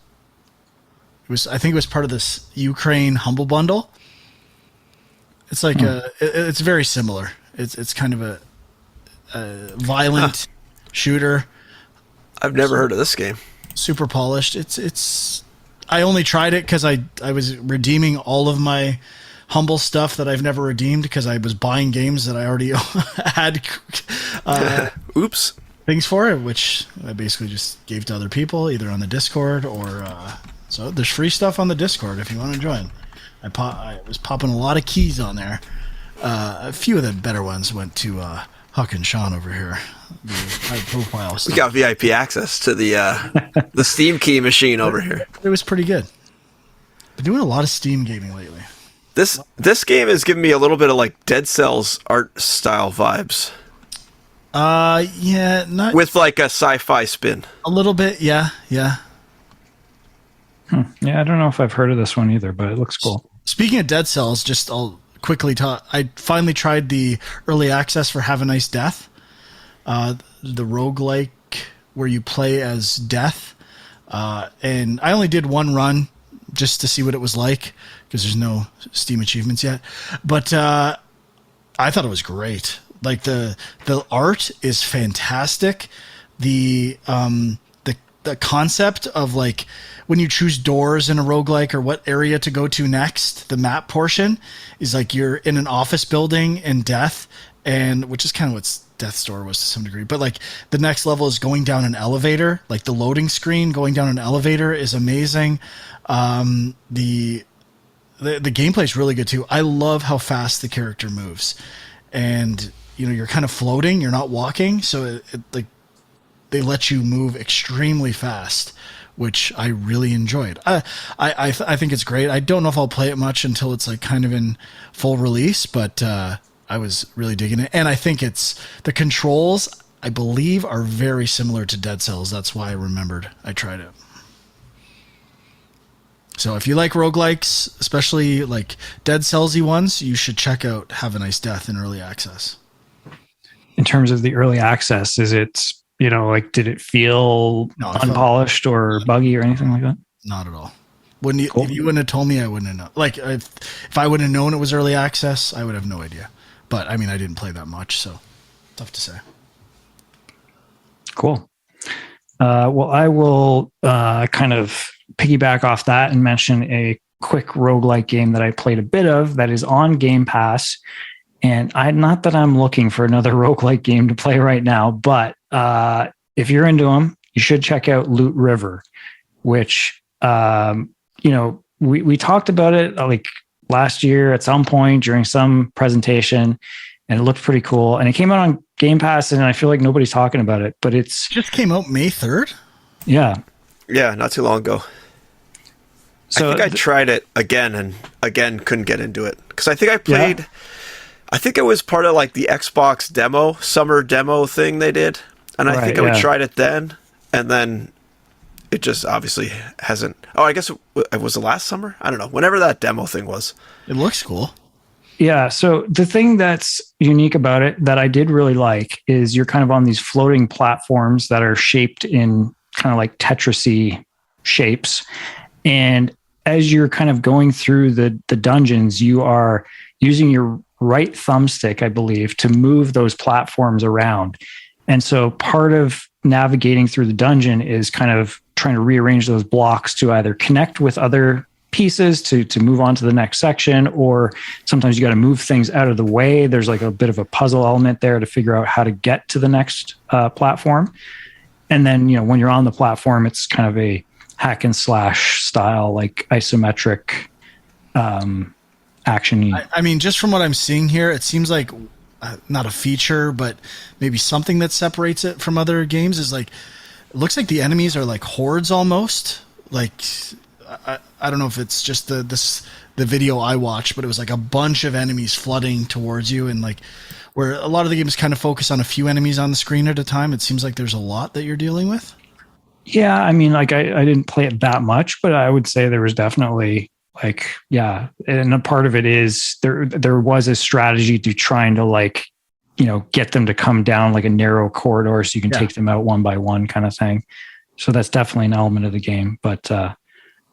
I think it was part of this Ukraine Humble Bundle. It's like it's very similar. It's kind of a violent shooter. I've never heard of this game. Super polished. It's. I only tried it because I was redeeming all of my Humble stuff that I've never redeemed because I was buying games that I already had. Oops. Things for it, which I basically just gave to other people, either on the Discord or. So there's free stuff on the Discord if you want to join. I was popping a lot of keys on there. A few of the better ones went to Huck and Sean over here. The high profile stuff. We got VIP access to the Steam key machine over here. It was pretty good. Been doing a lot of Steam gaming lately. This game is giving me a little bit of like Dead Cells art style vibes. Yeah, not with like a sci-fi spin. A little bit, yeah. Yeah, I don't know if I've heard of this one either, but it looks cool. Speaking of Dead Cells, I'll quickly talk. I finally tried the early access for Have a Nice Death, the roguelike where you play as Death, and I only did one run just to see what it was like because there's no Steam achievements yet. But I thought it was great. Like the art is fantastic. The concept of like when you choose doors in a roguelike or what area to go to next, the map portion is like you're in an office building in Death, and which is kind of what Death's Door was to some degree. But like the next level is going down an elevator. Like the loading screen going down an elevator is amazing. The gameplay is really good too. I love how fast the character moves, and you're kind of floating. You're not walking, so like they let you move extremely fast, which I really enjoyed. I think it's great. I don't know if I'll play it much until it's like kind of in full release, but I was really digging it. And I think the controls, I believe, are very similar to Dead Cells. That's why I remembered I tried it. So if you like roguelikes, especially like Dead Cells-y ones, you should check out Have a Nice Death in early access. In terms of the early access, is it, like, did it feel unpolished or buggy or anything like that? Not at all. If you wouldn't have told me, I wouldn't have known. Like, if I wouldn't have known it was early access, I would have no idea. But, I mean, I didn't play that much, so tough to say. Cool. Well, I will kind of piggyback off that and mention a quick roguelike game that I played a bit of that is on Game Pass. And not that I'm looking for another roguelike game to play right now, but if you're into them, you should check out Lootriver, which, we talked about it like last year at some point during some presentation, and it looked pretty cool. And it came out on Game Pass, and I feel like nobody's talking about it, but it just came out May 3rd. Yeah. Yeah, not too long ago. So I think I tried it again and again couldn't get into it because I think I played. Yeah. I think it was part of like the Xbox summer demo thing they did, and I think I tried it then, and then it just obviously hasn't. Oh, I guess it was the last summer. I don't know. Whenever that demo thing was, it looks cool. Yeah. So the thing that's unique about it that I did really like is you're kind of on these floating platforms that are shaped in kind of like Tetris-y shapes. And as you're kind of going through the dungeons, you are using your right thumbstick, I believe, to move those platforms around. And so part of navigating through the dungeon is kind of trying to rearrange those blocks to either connect with other pieces to move on to the next section, or sometimes you got to move things out of the way. There's like a bit of a puzzle element there to figure out how to get to the next platform. And then, when you're on the platform, it's kind of a hack and slash style, like isometric action. I mean, just from what I'm seeing here, it seems like not a feature, but maybe something that separates it from other games is like, it looks like the enemies are like hordes almost. Like, I don't know if it's just the video I watched, but it was like a bunch of enemies flooding towards you, and like where a lot of the games kind of focus on a few enemies on the screen at a time, it seems like there's a lot that you're dealing with. Yeah, I mean, like I didn't play it that much, but I would say there was definitely like, yeah. And a part of it is there was a strategy to trying to like, get them to come down like a narrow corridor so you can take them out one by one kind of thing. So that's definitely an element of the game. But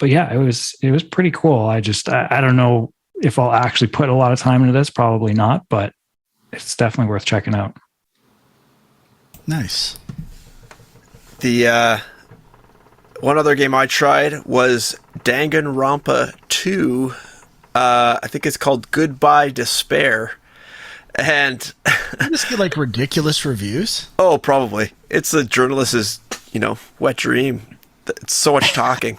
yeah, it was pretty cool. I don't know if I'll actually put a lot of time into this. Probably not, but it's definitely worth checking out. Nice. The one other game I tried was Danganronpa 2. I think it's called Goodbye Despair. And you just get like ridiculous reviews. Oh, probably. It's a journalist's, wet dream. It's so much talking.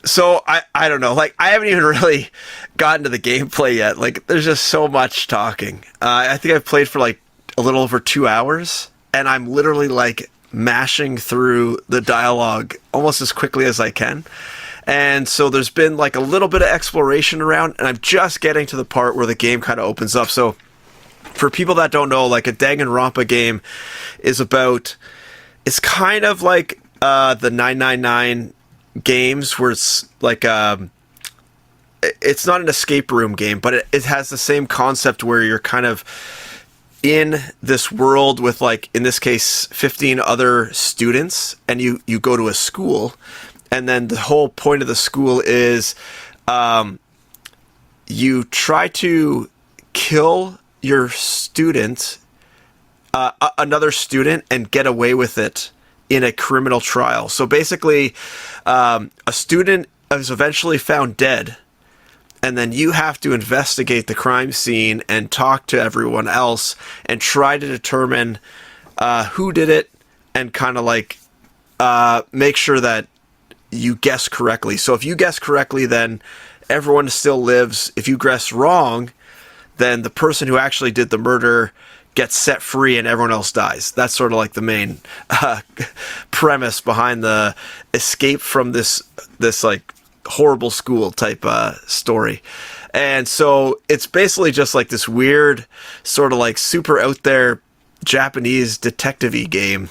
So I don't know. Like, I haven't even really gotten to the gameplay yet. Like, there's just so much talking. I think I've played for like a little over 2 hours, and I'm literally like mashing through the dialogue almost as quickly as I can. And so there's been like a little bit of exploration around, and I'm just getting to the part where the game kind of opens up. So for people that don't know, like, a Danganronpa game is about, it's kind of like the 999 games where it's like it's not an escape room game, but it has the same concept where you're kind of in this world with, like, in this case, 15 other students, and you go to a school, and then the whole point of the school is you try to kill your student, another student, and get away with it in a criminal trial. So basically, a student is eventually found dead, and then you have to investigate the crime scene and talk to everyone else and try to determine who did it, and kind of like make sure that you guess correctly. So if you guess correctly, then everyone still lives. If you guess wrong, then the person who actually did the murder gets set free and everyone else dies. That's sort of like the main premise behind the escape from this like horrible school type story. And so it's basically just like this weird sort of like super out there Japanese detective-y game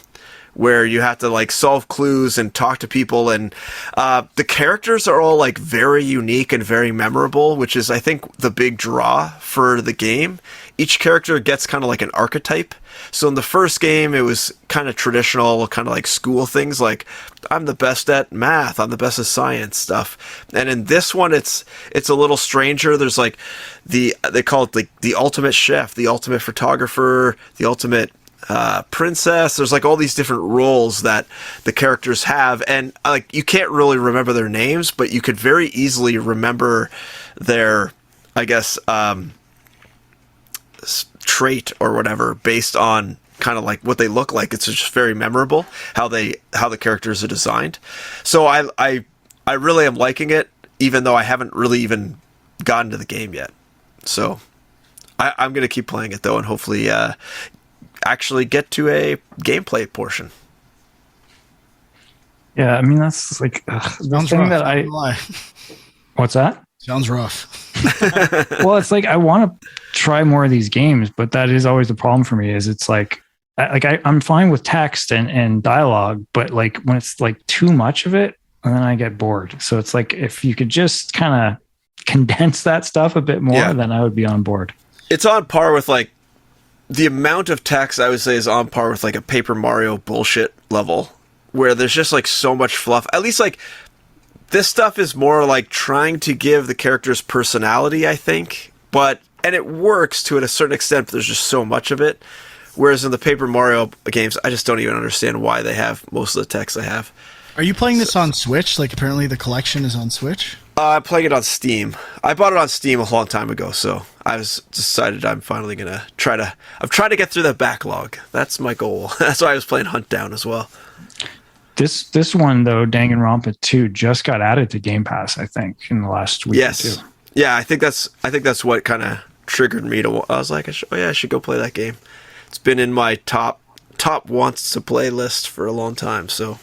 where you have to like solve clues and talk to people, and the characters are all like very unique and very memorable, which is, I think, the big draw for the game. Each character gets kind of like an archetype. So in the first game, it was kind of traditional, kind of like school things, like I'm the best at math, I'm the best at science stuff. And in this one, it's a little stranger. There's like they call it like the ultimate chef, the ultimate photographer, the ultimate princess. There's like all these different roles that the characters have, and like you can't really remember their names, but you could very easily remember their, I guess, trait or whatever based on kind of like what they look like. It's just very memorable how the characters are designed. So I really am liking it, even though I haven't really even gotten to the game yet. So I'm gonna keep playing it though, and hopefully actually get to a gameplay portion. Yeah, I mean, that's like the thing that What's that? Sounds rough. Well, it's like I want to try more of these games, but that is always the problem for me. Is it's like I'm fine with text and dialogue, but like when it's like too much of it, and then I get bored. So it's like if you could just kind of condense that stuff a bit more, then I would be on board. It's on par with like the amount of text, I would say, is on par with like a Paper Mario bullshit level, where there's just like so much fluff. At least like this stuff is more like trying to give the characters personality, I think, and it works to a certain extent, but there's just so much of it. Whereas in the Paper Mario games, I just don't even understand why they have most of the text they have. Are you playing this on Switch? Like, apparently the collection is on Switch? I'm playing it on Steam. I bought it on Steam a long time ago, so I was decided I'm finally going to I'm trying to get through the backlog. That's my goal. That's why I was playing Huntdown as well. This one, though, Danganronpa 2, just got added to Game Pass, I think, in the last week or two. Yeah, I think that's what kind of triggered me to. I was like, I should go play that game. It's been in my top wants to play list for a long time, so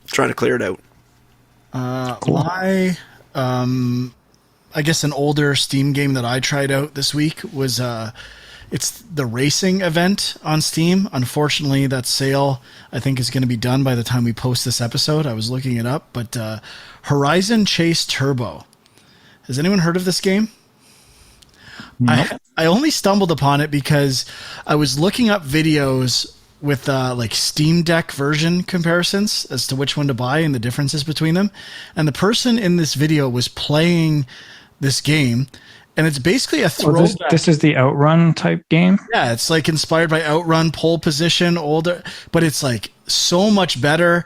trying to clear it out. Cool. I guess an older Steam game that I tried out this week was it's the racing event on Steam. Unfortunately, that sale I think is going to be done by the time we post this episode. I was looking it up, but Horizon Chase Turbo. Has anyone heard of this game? Nope. I only stumbled upon it because I was looking up videos with like Steam Deck version comparisons as to which one to buy and the differences between them. And the person in this video was playing this game, and it's basically a throwback. This is the Outrun type game. Yeah, it's like inspired by Outrun, pole position, older, but it's like so much better.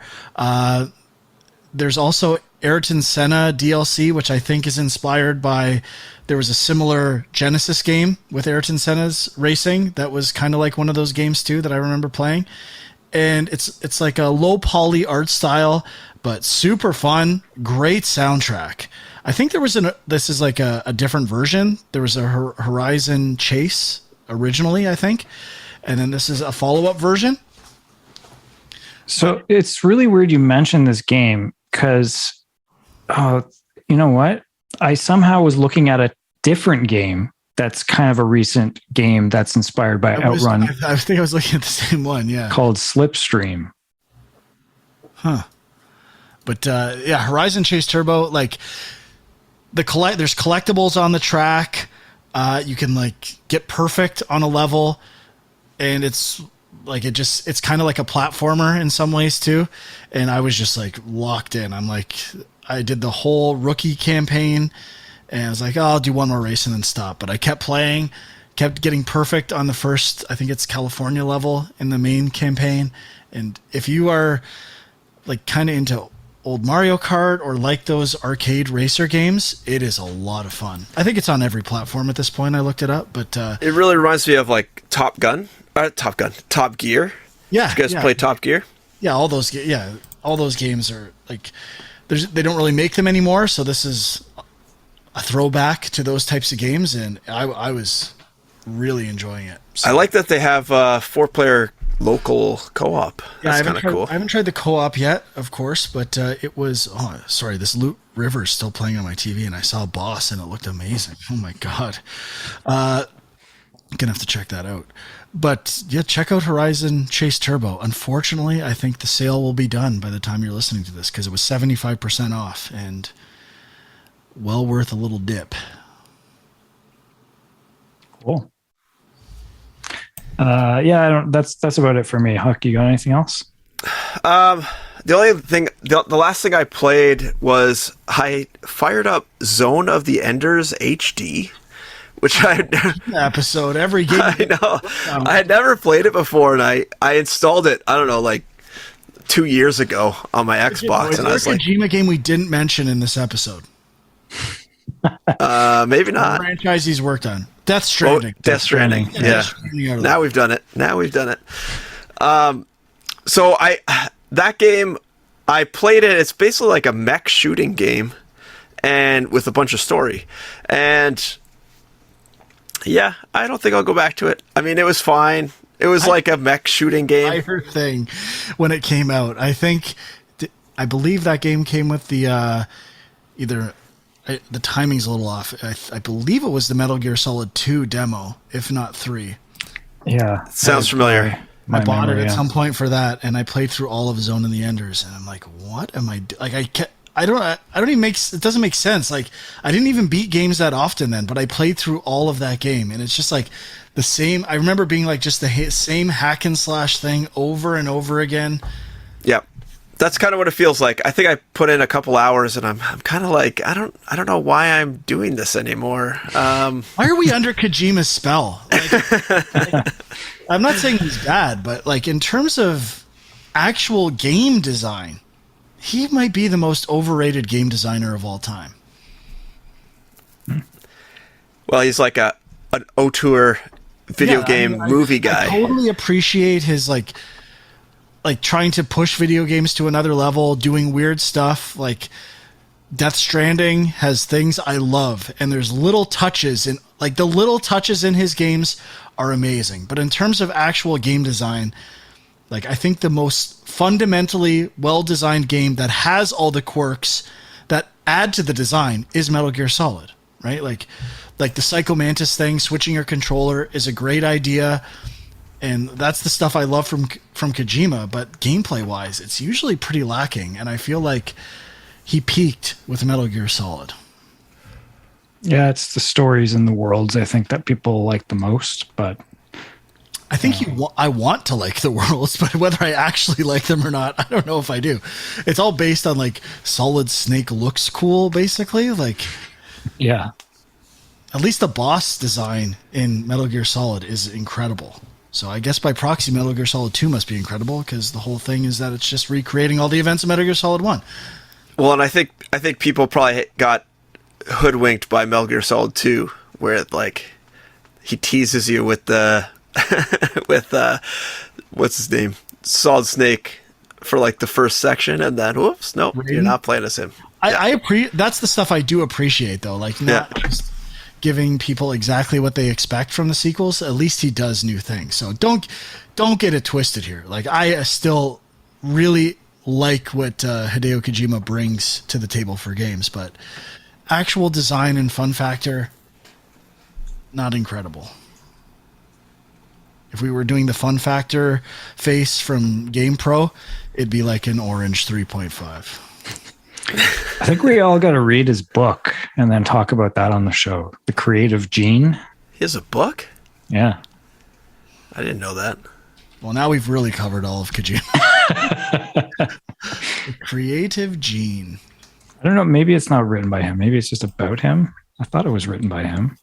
There's also Ayrton Senna DLC, which I think is inspired by. There was a similar Genesis game with Ayrton Senna's racing that was kind of like one of those games too that I remember playing. And it's like a low poly art style, but super fun, great soundtrack. I think there was this is like a different version. There was a Horizon Chase originally, I think. And then this is a follow-up version. So it's really weird you mentioned this game because, you know what? I somehow was looking at a different game that's kind of a recent game that's inspired by Outrun. I think I was looking at the same one, yeah. Called Slipstream. Huh. But yeah, Horizon Chase Turbo, like there's collectibles on the track. You can like get perfect on a level, and it's like it's kind of like a platformer in some ways too. And I was just like locked in. I did the whole rookie campaign, and I was like, oh, I'll do one more race and then stop. But I kept playing, kept getting perfect on the first, I think it's California level in the main campaign. And if you are like kind of into old Mario Kart or like those arcade racer games, it is a lot of fun. I think it's on every platform at this point. I looked it up, but it really reminds me of like Top Gear. Yeah, did you guys play Top Gear? Yeah, all those games are like they don't really make them anymore. So this is a throwback to those types of games, and I was really enjoying it. So. I like that they have 4-player local co-op. That's kind of cool. I haven't tried the co-op yet, of course, but it was. Oh, sorry, this Lootriver is still playing on my TV, and I saw a boss, and it looked amazing. Oh my god, I'm gonna have to check that out. But yeah, check out Horizon Chase Turbo. Unfortunately, I think the sale will be done by the time you're listening to this because it was 75% off and well worth a little dip. Cool. Yeah, that's about it for me. Huck, you got anything else? The only thing, the last thing I played was I fired up Zone of the Enders HD, which episode every game. I know. I had never played it before, and I installed it. I don't know, like 2 years ago on my Xbox, and I was like, Kojima game we didn't mention in this episode. Maybe not. The franchise he's worked on. Death Stranding. Death Stranding. Yeah. Now we've done it. So that game, I played it. It's basically like a mech shooting game, and with a bunch of story. And yeah, I don't think I'll go back to it. I mean, it was fine. It was like a mech shooting game. I heard thing when it came out. I believe that game came with the the timing's a little off. I believe it was the Metal Gear Solid 2 demo, if not 3. Yeah. Sounds familiar. I bought it at some point for that, and I played through all of Zone of the Enders, and I'm like, what am I like? I don't even it doesn't make sense. Like, I didn't even beat games that often then, but I played through all of that game, and it's just like the same. I remember being like just the same hack and slash thing over and over again. Yep. That's kind of what it feels like. I think I put in a couple hours, and I'm kind of like, I don't know why I'm doing this anymore. Why are we under Kojima's spell? Like, I'm not saying he's bad, but like in terms of actual game design, he might be the most overrated game designer of all time. Well, he's like an auteur video game movie guy. I totally appreciate his like trying to push video games to another level, doing weird stuff. Like Death Stranding has things I love, and there's little touches in like the little touches in his games are amazing. But in terms of actual game design, like I think the most fundamentally well-designed game that has all the quirks that add to the design is Metal Gear Solid, right? Like the Psycho Mantis thing, switching your controller is a great idea. And that's the stuff I love from Kojima, but gameplay-wise, it's usually pretty lacking, and I feel like he peaked with Metal Gear Solid. Yeah, it's the stories and the worlds, I think, that people like the most, but... I think I want to like the worlds, but whether I actually like them or not, I don't know if I do. It's all based on like Solid Snake looks cool, basically. Like, Yeah. at least the boss design in Metal Gear Solid is incredible. So I guess by proxy, Metal Gear Solid 2 must be incredible because the whole thing is that it's just recreating all the events of Metal Gear Solid 1. Well, and I think people probably got hoodwinked by Metal Gear Solid 2, where like he teases you with the with what's his name, Solid Snake, for like the first section, and then whoops, nope, you're not playing as him. That's the stuff I do appreciate, though. Like not just giving people exactly what they expect from the sequels. At least he does new things. So don't get it twisted here. Like I still really like what Hideo Kojima brings to the table for games, but actual design and fun factor, not incredible. If we were doing the fun factor face from GamePro, it'd be like an orange 3.5. I think we all got to read his book and then talk about that on the show. The Creative Gene. He has a book? Yeah. I didn't know that. Well, now we've really covered all of Kojima. The Creative Gene. I don't know. Maybe it's not written by him. Maybe it's just about him. I thought it was written by him.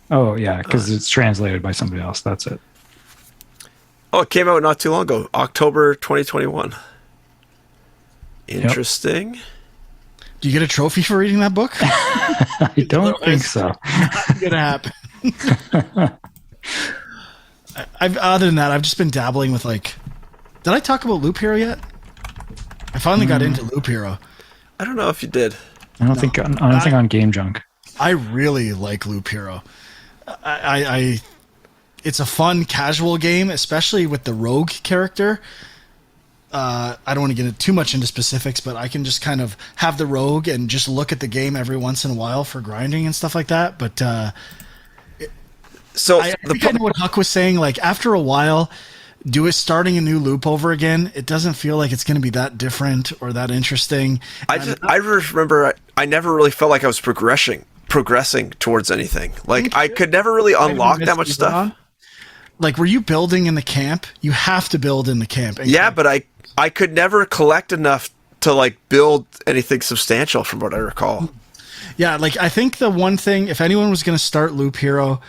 Oh, yeah, because it's translated by somebody else. That's it. Oh, it came out not too long ago, October 2021. Interesting. Yep. Do you get a trophy for reading that book? I don't think so. Not gonna happen. Other than that, I've just been dabbling with like. Did I talk about Loop Hero yet? I finally got into Loop Hero. I don't know if you did. I don't think on Game Junk. I really like Loop Hero. It's a fun casual game, especially with the rogue character. I don't want to get too much into specifics, but I can just kind of have the rogue and just look at the game every once in a while for grinding and stuff like that. But I think I know what Huck was saying. Like after a while, starting a new loop over again, it doesn't feel like it's going to be that different or that interesting. I remember I never really felt like I was progressing towards anything. Like I could never really unlock that much stuff. Like were you building in the camp? You have to build in the camp. But I could never collect enough to like build anything substantial from what I recall. Yeah, like I think the one thing, if anyone was going to start Loop Hero,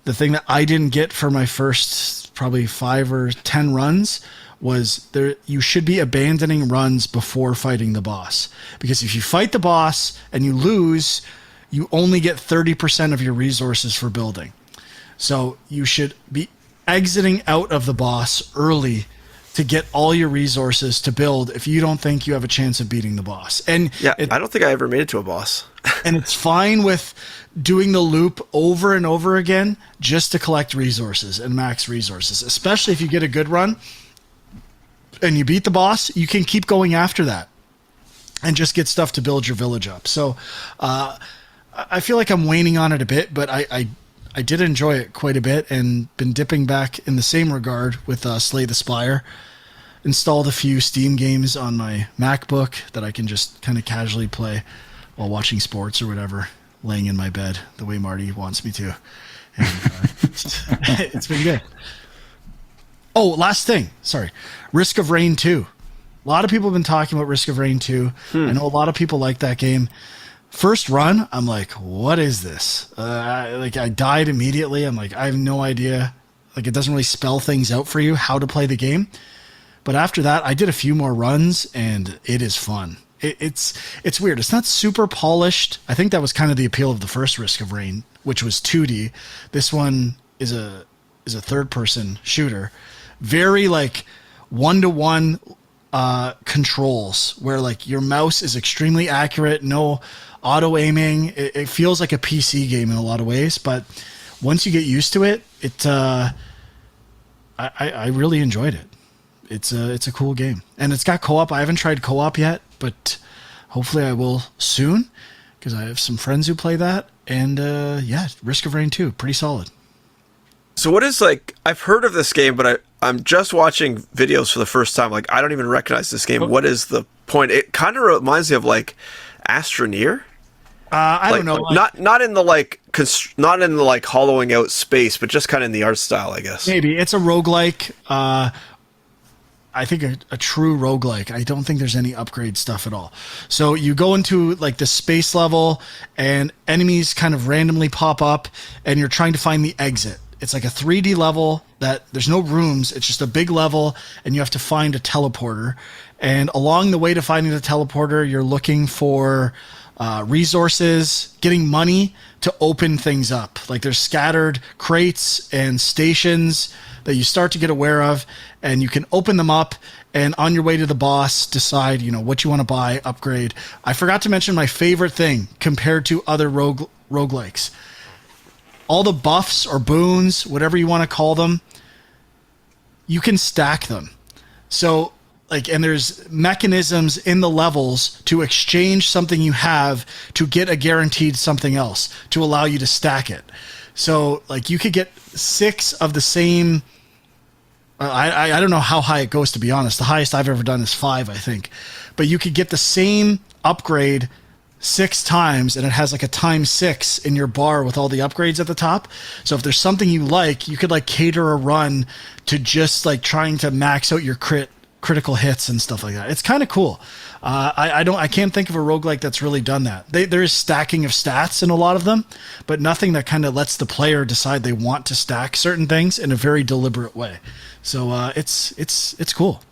the thing that I didn't get for my first probably 5 or 10 runs was you should be abandoning runs before fighting the boss. Because if you fight the boss and you lose, you only get 30% of your resources for building. So you should be exiting out of the boss early to get all your resources to build if you don't think you have a chance of beating the boss. And I don't think I ever made it to a boss. And it's fine with doing the loop over and over again just to collect resources and max resources, especially if you get a good run and you beat the boss, you can keep going after that and just get stuff to build your village up. So I feel like I'm waning on it a bit, but I did enjoy it quite a bit and been dipping back in the same regard with Slay the Spire. Installed a few Steam games on my MacBook that I can just kind of casually play while watching sports or whatever, laying in my bed the way Marty wants me to. And it's been good. Oh, last thing. Sorry. Risk of Rain 2. A lot of people have been talking about Risk of Rain 2. I know a lot of people like that game. First run, I'm like, what is this? I died immediately. I'm like, I have no idea. Like, it doesn't really spell things out for you how to play the game. But after that, I did a few more runs, and it is fun. It's weird. It's not super polished. I think that was kind of the appeal of the first Risk of Rain, which was 2D. This one is a third-person shooter. Very, like, one-to-one controls, where, like, your mouse is extremely accurate, no auto aiming. It feels like a PC game in a lot of ways, but once you get used to it, I really enjoyed it. It's a cool game, and it's got co-op. I haven't tried co-op yet, but hopefully I will soon because I have some friends who play that. And Risk of Rain 2, pretty solid. So what is like? I've heard of this game, but I'm just watching videos for the first time. Like I don't even recognize this game. What is the point? It kind of reminds me of like Astroneer. I don't know. Not in the like not in the like hollowing out space, but just kind of in the art style, I guess. Maybe it's a roguelike. I think a true roguelike. I don't think there's any upgrade stuff at all. So you go into like the space level and enemies kind of randomly pop up and you're trying to find the exit. It's like a 3D level that there's no rooms. It's just a big level and you have to find a teleporter. And along the way to finding the teleporter, you're looking for resources, getting money to open things up. Like there's scattered crates and stations that you start to get aware of, and you can open them up, and on your way to the boss, decide, what you want to buy, upgrade. I forgot to mention my favorite thing compared to other roguelikes. All the buffs or boons, whatever you want to call them, you can stack them. So, and there's mechanisms in the levels to exchange something you have to get a guaranteed something else to allow you to stack it. So, you could get 6 of the same. I don't know how high it goes, to be honest. The highest I've ever done is 5, I think. But you could get the same upgrade 6 times, and it has like a times 6 in your bar with all the upgrades at the top. So if there's something you like, you could cater a run to just trying to max out your critical hits and stuff like that. It's kind of cool. I can't think of a roguelike that's really done that. There is stacking of stats in a lot of them, but nothing that kind of lets the player decide they want to stack certain things in a very deliberate way. So it's cool.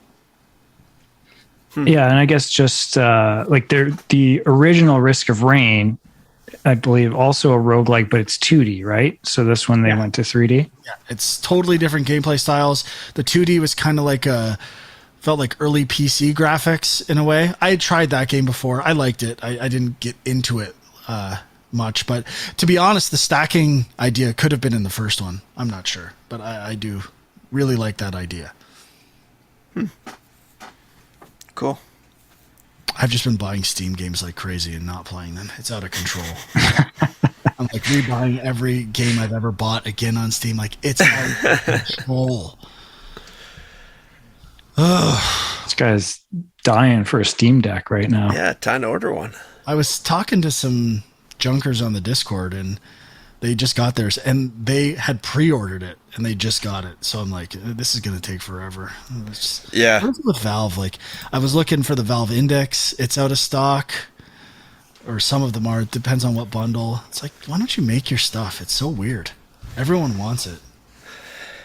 Yeah, and I guess just the original Risk of Rain, I believe, also a roguelike, but it's 2D, right? So this one they went to 3D. Yeah, it's totally different gameplay styles. The 2D was kind of felt like early PC graphics in a way. I had tried that game before. I liked it. I didn't get into it much, but to be honest, the stacking idea could have been in the first one. I'm not sure, but I do really like that idea. Cool. I've just been buying Steam games like crazy and not playing them. It's out of control. I'm rebuying every game I've ever bought again on Steam. It's out of control. This guy's dying for a Steam Deck right now. Yeah, time to order one. I was talking to some junkers on the Discord, and they just got theirs, and they had pre-ordered it, and they just got it. So I'm like, this is going to take forever. Yeah. What's with Valve? I was looking for the Valve Index. It's out of stock, or some of them are. It depends on what bundle. It's why don't you make your stuff? It's so weird. Everyone wants it.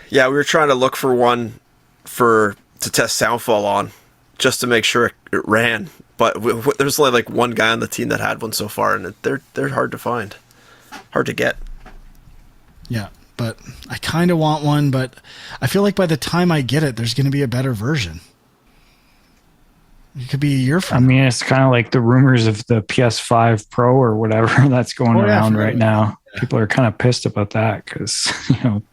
Yeah, we were trying to look for one to test Soundfall on, just to make sure it ran. But there's only one guy on the team that had one so far, and they're hard to find. Hard to get. Yeah, but I kind of want one, but I feel like by the time I get it, there's going to be a better version. It could be a year from now. It's kind of like the rumors of the PS5 Pro or whatever that's going around right now. Yeah. People are kind of pissed about that because,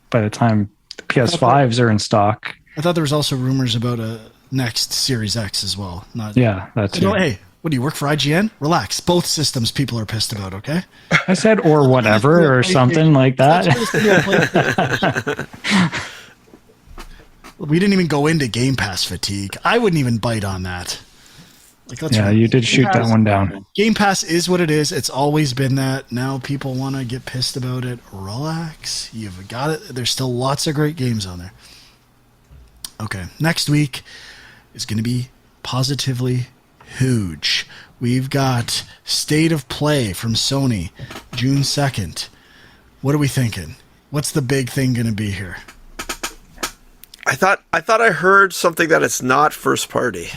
by the time the PS5s are in stock. I thought there was also rumors about a next Series X as well. That's it. Hey, what do you work for IGN? Relax. Both systems people are pissed about, okay? I said or whatever or something like that. We didn't even go into Game Pass fatigue. I wouldn't even bite on that. You did shoot that one down. Game Pass is what it is. It's always been that. Now people want to get pissed about it. Relax. You've got it. There's still lots of great games on there. Okay. Next week is going to be positively huge. We've got State of Play from Sony, June 2nd. What are we thinking? What's the big thing going to be here? I thought I heard something that it's not first party.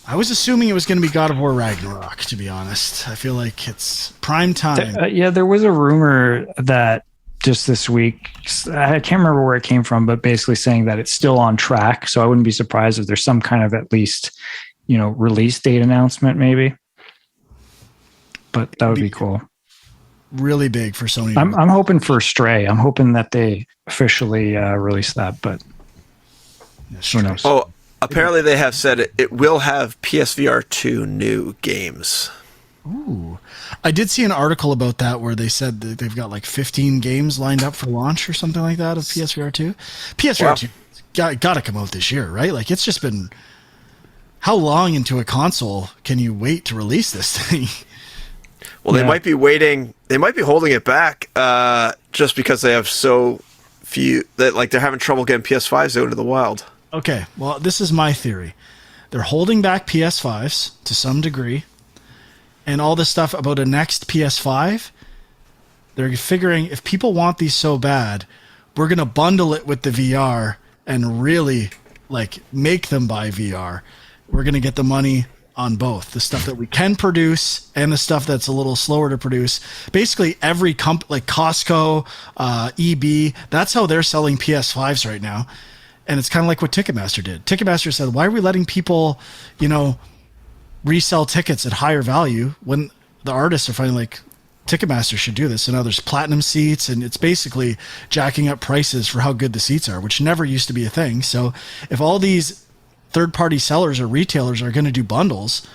I was assuming it was going to be God of War Ragnarok, to be honest. I feel like it's prime time. There was a rumor that just this week, I can't remember where it came from, but basically saying that it's still on track. So I wouldn't be surprised if there's some kind of at least, release date announcement maybe. But that would be cool. Really big for Sony. I'm hoping for Stray. I'm hoping that they officially release that, but who knows? Oh, apparently they have said it will have PSVR 2 new games. Ooh. I did see an article about that where they said that they've got 15 games lined up for launch or something like that of PSVR 2. PSVR 2 got to come out this year, right? It's just been... How long into a console can you wait to release this thing? Well, they might be waiting. They might be holding it back just because they have so few that like they're having trouble getting PS5s out into the wild. Okay, well, this is my theory. They're holding back PS5s to some degree, and all this stuff about a next PS5. They're figuring if people want these so bad, we're gonna bundle it with the VR and really like make them buy VR. We're gonna get the money on both the stuff that we can produce and the stuff that's a little slower to produce. Basically, every like Costco, EB, that's how they're selling PS5s right now. And it's kind of like what Ticketmaster did. Ticketmaster said, "Why are we letting people, resell tickets at higher value when the artists are finding like Ticketmaster should do this?" So now there's platinum seats, and it's basically jacking up prices for how good the seats are, which never used to be a thing. So if all these third-party sellers or retailers are going to do bundles,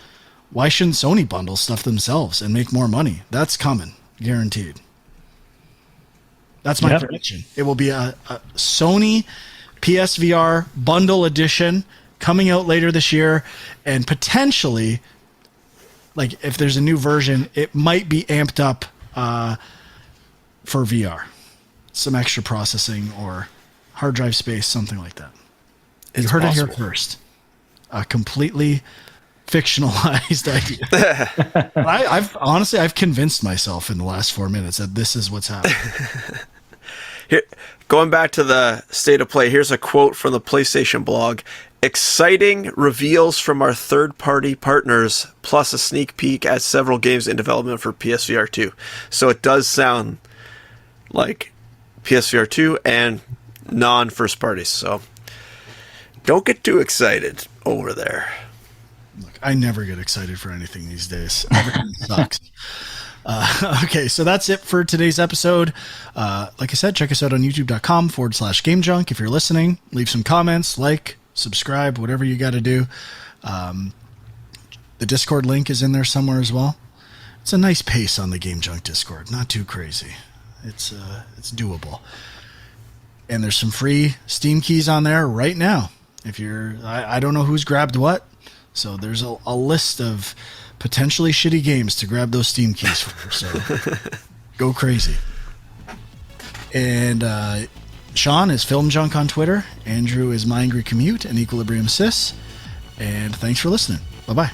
why shouldn't Sony bundle stuff themselves and make more money? That's coming, guaranteed. That's my prediction. It will be a Sony PSVR bundle edition coming out later this year, and potentially, like if there's a new version, it might be amped up for VR. Some extra processing or hard drive space, something like that. You heard it here first. A completely fictionalized idea. I've convinced myself in the last 4 minutes that this is what's happening. Here, going back to the state of play, here's a quote from the PlayStation blog. "Exciting reveals from our third-party partners, plus a sneak peek at several games in development for PSVR 2. So it does sound like PSVR 2 and non-first parties. So don't get too excited over there. Look, I never get excited for anything these days. Everything sucks. Okay, so that's it for today's episode. Like I said, check us out on youtube.com/GameJunk. If you're listening, leave some comments, subscribe, whatever you got to do. The Discord link is in there somewhere as well. It's a nice pace on the Game Junk Discord. Not too crazy. It's doable. And there's some free Steam keys on there right now. If you're, I don't know who's grabbed what. So there's a list of potentially shitty games to grab those Steam keys for. So go crazy. And Sean is Film Junk on Twitter. Andrew is My Angry Commute and Equilibrium Sys. And thanks for listening. Bye-bye.